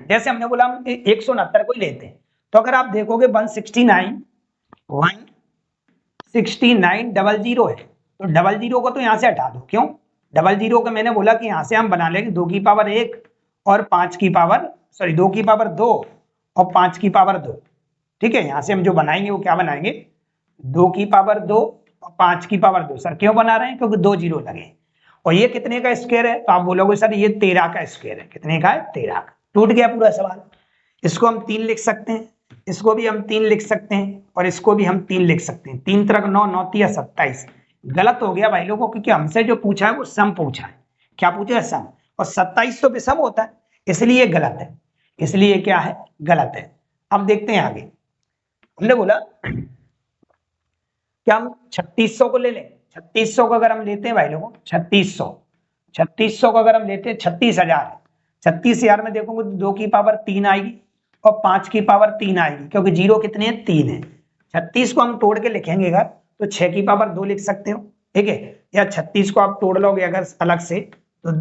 जैसे हमने बोला हम 169 को ही लेते हैं, तो अगर आप देखोगे 169 000 है, तो 00 को तो यहां से हटा दो। क्यों? 00 को मैंने बोला कि यहां से हम बना लेंगे 2 की पावर 1 और 5 की पावर 2 की पावर 2 और 5 की पावर 2। ठीक है, यहां से हम जो बनाएंगे वो क्या बनाएंगे? 2 की पावर 2 और 5 की पावर 2। सर क्यों बना रहे हैं? क्योंकि 2 जीरो लगे। और ये कितने का स्क्वायर है? तो आप बोलोगे सर ये 13 का स्क्वायर है। कितने का है? 13 का। टूट गया पूरा सवाल। इसको हम 3 लिख सकते हैं, इसको भी हम 3 लिख सकते हैं, और इसको भी हम 3 लिख सकते हैं। 3 तरक 9, 9 तिया 27। गलत हो गया भाई लोगों, क्योंकि हमसे जो पूछा है वो सम पूछा है। क्या पूछा है? सम। और 27 तो विषम होता है, इसलिए गलत है। इसलिए क्या है? गलत है। अब देखते हैं आगे। हमने बोला क्या हम 3600 को ले लें? 3600 को अगर हम लेते हैं भाई लोगों, 3600 को अगर हम लेते हैं 36,000, 36,000 में देखोगे तो 2 की पावर 3 आएगी और 5 की पावर 3 आएगी, क्योंकि जीरो कितने हैं? 3 है। 36 को हम तोड़ के लिखेंगे अगर तो 6 की पावर 2 लिख सकते हो। ठीक है, या 36 को आप तोड़ लोगे अगर अलग से तो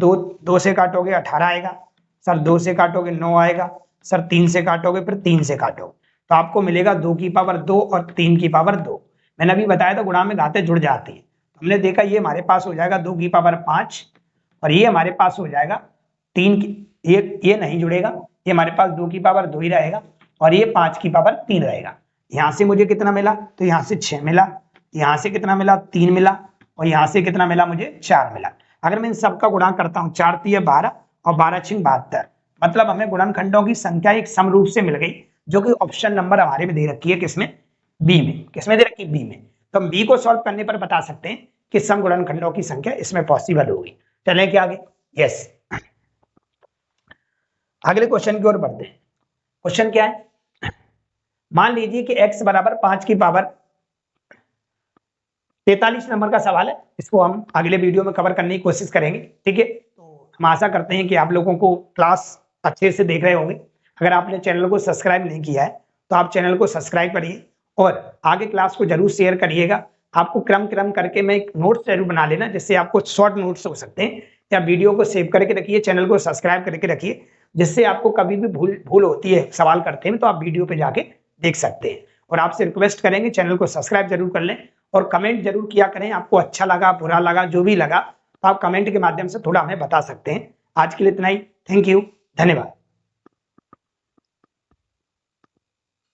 2 से काटोगे 18 आएगा। सर 2 से काटोगे 9 आएगा। सर 3 से काटोगे फिर 3 से काटोगे तो आपको मिलेगा 2 की पावर 2 और 3 की पावर 2। मैंने अभी बताया था गुणा में घातें जुड़ जाती है। हमने देखा ये हमारे पास हो जाएगा 2 की पावर 5 और ये हमारे पास हो जाएगा 3 की, ये नहीं जुड़ेगा, ये हमारे पास 2 की पावर 2 ही रहेगा और ये 5 की पावर 3 रहेगा। यहाँ से मुझे कितना मिला, तो यहाँ से 6 मिला, यहाँ से कितना मिला, 3 मिला और यहाँ से कितना मिला मुझे, 4 मिला। अगर मैं इन सबका गुणा करता हूँ, 4 3 12 और 12 6 72, मतलब हमें गुणनखंडों की संख्या एक समरूप से मिल गई, जो कि ऑप्शन नंबर हमारे में दे रखी है, किसमें, बी में। किसमें दे रखी है, बी में। तो हम बी को सॉल्व करने पर बता सकते हैं कि सम गुणनखंडों की संख्या इसमें पॉसिबल होगी। चलें क्या आगे, यस। अगले क्वेश्चन की ओर बढ़ते हैं। क्वेश्चन क्या है, मान लीजिए कि x बराबर 5 की पावर 43 नंबर का सवाल है। इसको हम अगले वीडियो में कवर करने की कोशिश करेंगे, ठीक है। तो हम आशा करते हैं कि आप लोगों को क्लास अच्छे से देख रहे होंगे। अगर आपने चैनल को सब्सक्राइब नहीं किया है तो आप चैनल को सब्सक्राइब करिए और आगे क्लास को जरूर शेयर करिएगा। आपको क्रम करके मैं एक नोट्स जरूर बना लेना, जिससे आपको शॉर्ट नोट्स हो सकते हैं, या वीडियो को सेव करके रखिए, चैनल को सब्सक्राइब करके रखिए, जिससे आपको कभी भी भूल होती है सवाल करते हैं तो आप वीडियो पे जाके देख सकते हैं। और आपसे रिक्वेस्ट करेंगे चैनल को सब्सक्राइब जरूर कर लें और कमेंट जरूर किया करें, आपको अच्छा लगा, बुरा लगा, जो भी लगा तो आप कमेंट के माध्यम से थोड़ा हमें बता सकते हैं। आज के लिए इतना ही, थैंक यू, धन्यवाद।